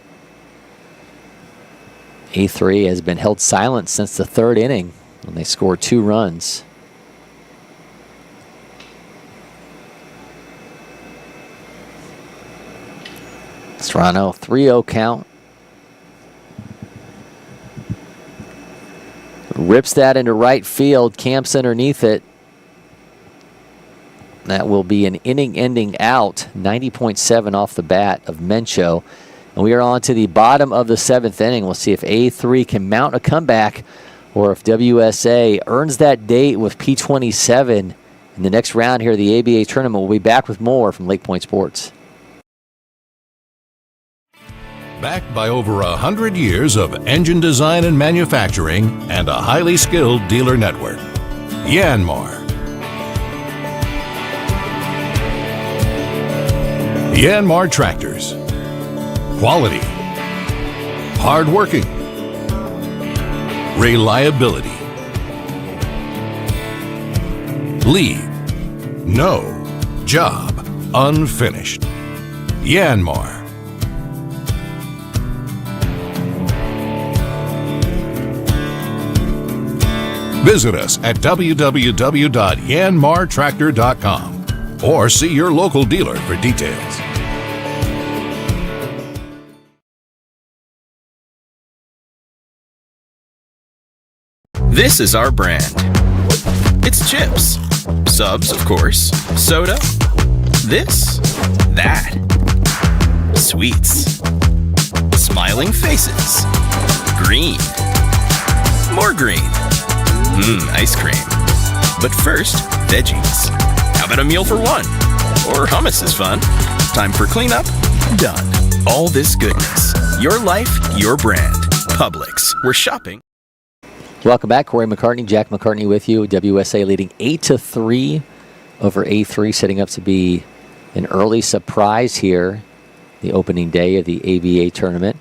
A3 has been held silent since the 3rd inning when they scored 2 runs. Serrano, 3-0 count. Rips that into right field, camps underneath it. That will be an inning-ending out, 90.7 off the bat of Mencho. And we are on to the bottom of the 7th inning. We'll see if A3 can mount a comeback or if WSA earns that date with P27 in the next round here of the ABA tournament. We'll be back with more from LakePoint Sports. Backed by over 100 years of engine design and manufacturing and a highly skilled dealer network. Yanmar. Yanmar Tractors. Quality. Hardworking. Reliability. Leave no job unfinished. Yanmar. Visit us at www.yanmartractor.com or see your local dealer for details. This is our brand. It's chips. Subs, of course. Soda. This. That. Sweets. Smiling faces. Green. More green. Ice cream. But first, veggies. How about a meal for one? Or hummus is fun. Time for cleanup? Done. All this goodness. Your life, your brand. Publix. We're shopping. Welcome back. Cory McCartney, Jack McCartney with you. WSA leading 8-3 over A3, setting up to be an early surprise here, the opening day of the ABA tournament.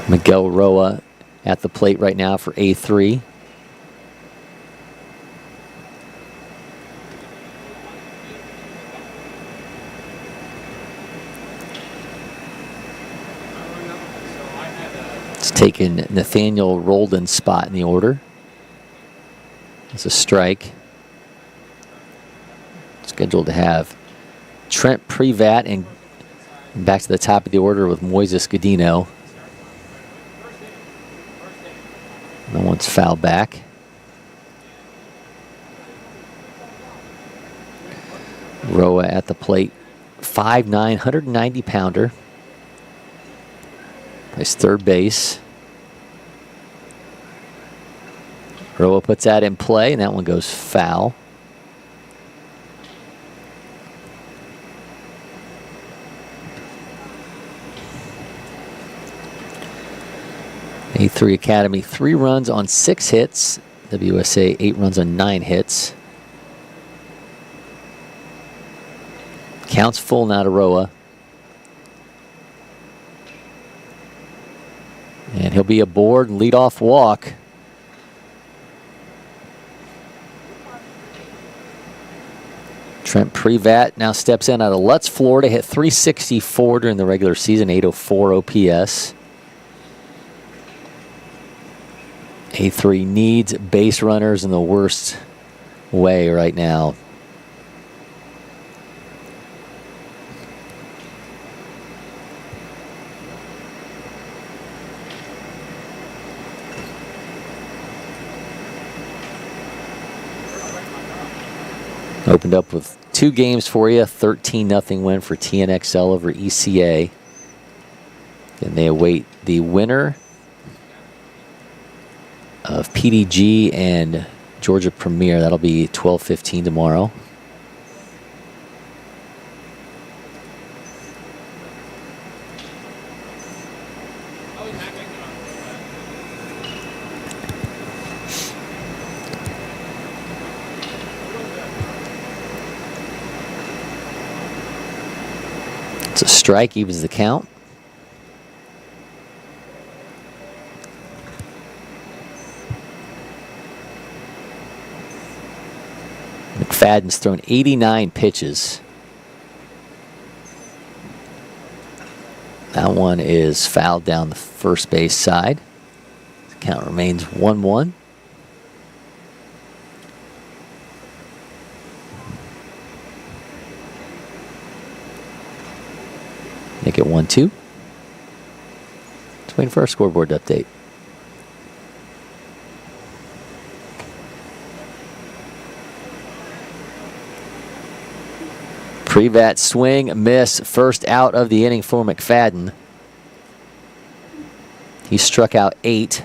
Miguel Roa at the plate right now for A3. It's taken Nathaniel Roldan's spot in the order. It's a strike. Scheduled to have Trent Privat and back to the top of the order with Moises Godino. No one's fouled back. Roa at the plate. 5'9", 190-pounder. Plays third base. Roa puts that in play, and that one goes foul. A3 Academy, 3 runs on 6 hits. WSA, 8 runs on 9 hits. Counts full now to Roa. And he'll be aboard, leadoff walk. Trent Privat now steps in out of Lutz, Florida. Hit .364 during the regular season, .804 OPS. A3 needs base runners in the worst way right now. Opened up with 2 games for you. 13-0 win for TNXL over ECA. And they await the winner of PDG and Georgia Premier. That'll be 12:15 tomorrow. It's a strike, evens the count. McFadden's thrown 89 pitches. That one is fouled down the first base side. The count remains 1-1. Make it 1-2. Just waiting for our scoreboard update. Privat swing, miss, first out of the inning for McFadden. He struck out 8.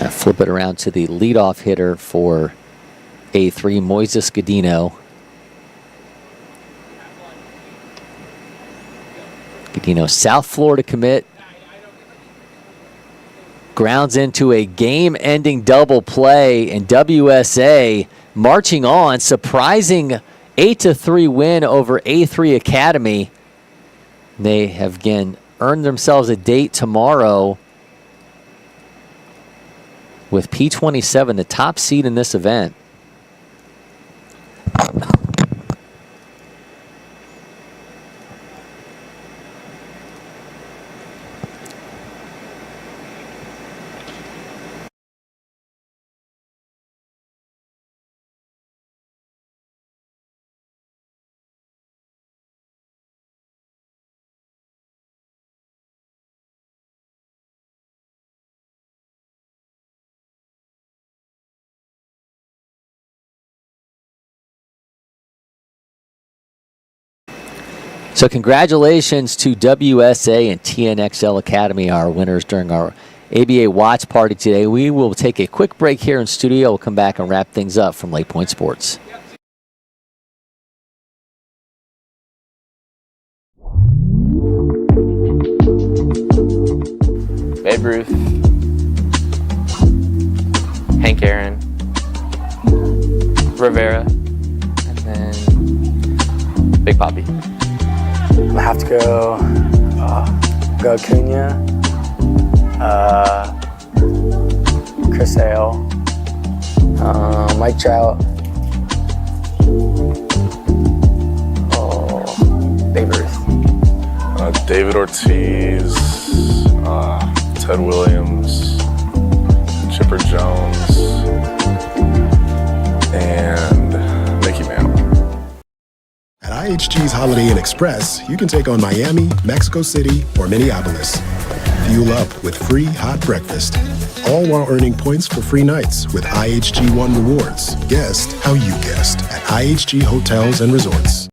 Now flip it around to the leadoff hitter for A3, Moises Godino. Godino, South Florida commit. Grounds into a game-ending double play, and WSA marching on, surprising 8-3 win over A3 Academy. They have again earned themselves a date tomorrow with P27, the top seed in this event. So congratulations to WSA and TNXL Academy, our winners during our ABA watch party today. We will take a quick break here in studio. We'll come back and wrap things up from LakePoint Sports. Babe Ruth, Hank Aaron, Rivera, and then Big Papi. I have to go Acuna, Chris Hale, Mike Trout, Babe Ruth. David Ortiz, Ted Williams, Chipper Jones, and Mickey Mantle. At IHG's Holiday Inn Express, you can take on Miami, Mexico City, or Minneapolis. Fuel up with free hot breakfast, all while earning points for free nights with IHG One Rewards. Guest how you guessed at IHG Hotels and Resorts.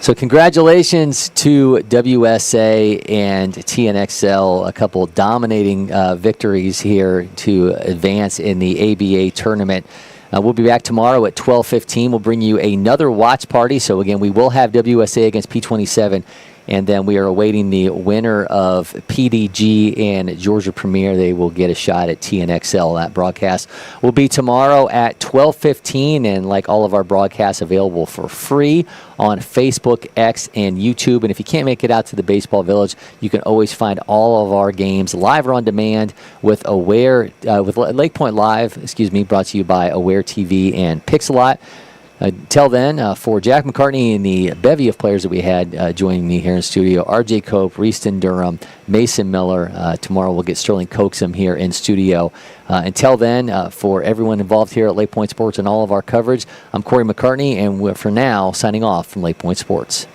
So congratulations to WSA and TNXL, a couple dominating victories here to advance in the ABA tournament. We'll be back tomorrow at 12:15. We'll bring you another watch party. So again, we will have WSA against P27, and then we are awaiting the winner of PDG and Georgia Premier. They will get a shot at TNXL. That broadcast will be tomorrow at 12:15, and like all of our broadcasts, available for free on Facebook, X, and YouTube. And if you can't make it out to the Baseball Village, you can always find all of our games live or on demand with LakePoint Live, brought to you by Aware TV and Pixelot. Till then, for Jack McCartney and the bevy of players that we had joining me here in studio, R.J. Cope, Reiston Durham, Mason Miller. Tomorrow we'll get Sterling Coaxum here in studio. Until then, for everyone involved here at LakePoint Sports and all of our coverage, I'm Cory McCartney, and we're for now signing off from LakePoint Sports.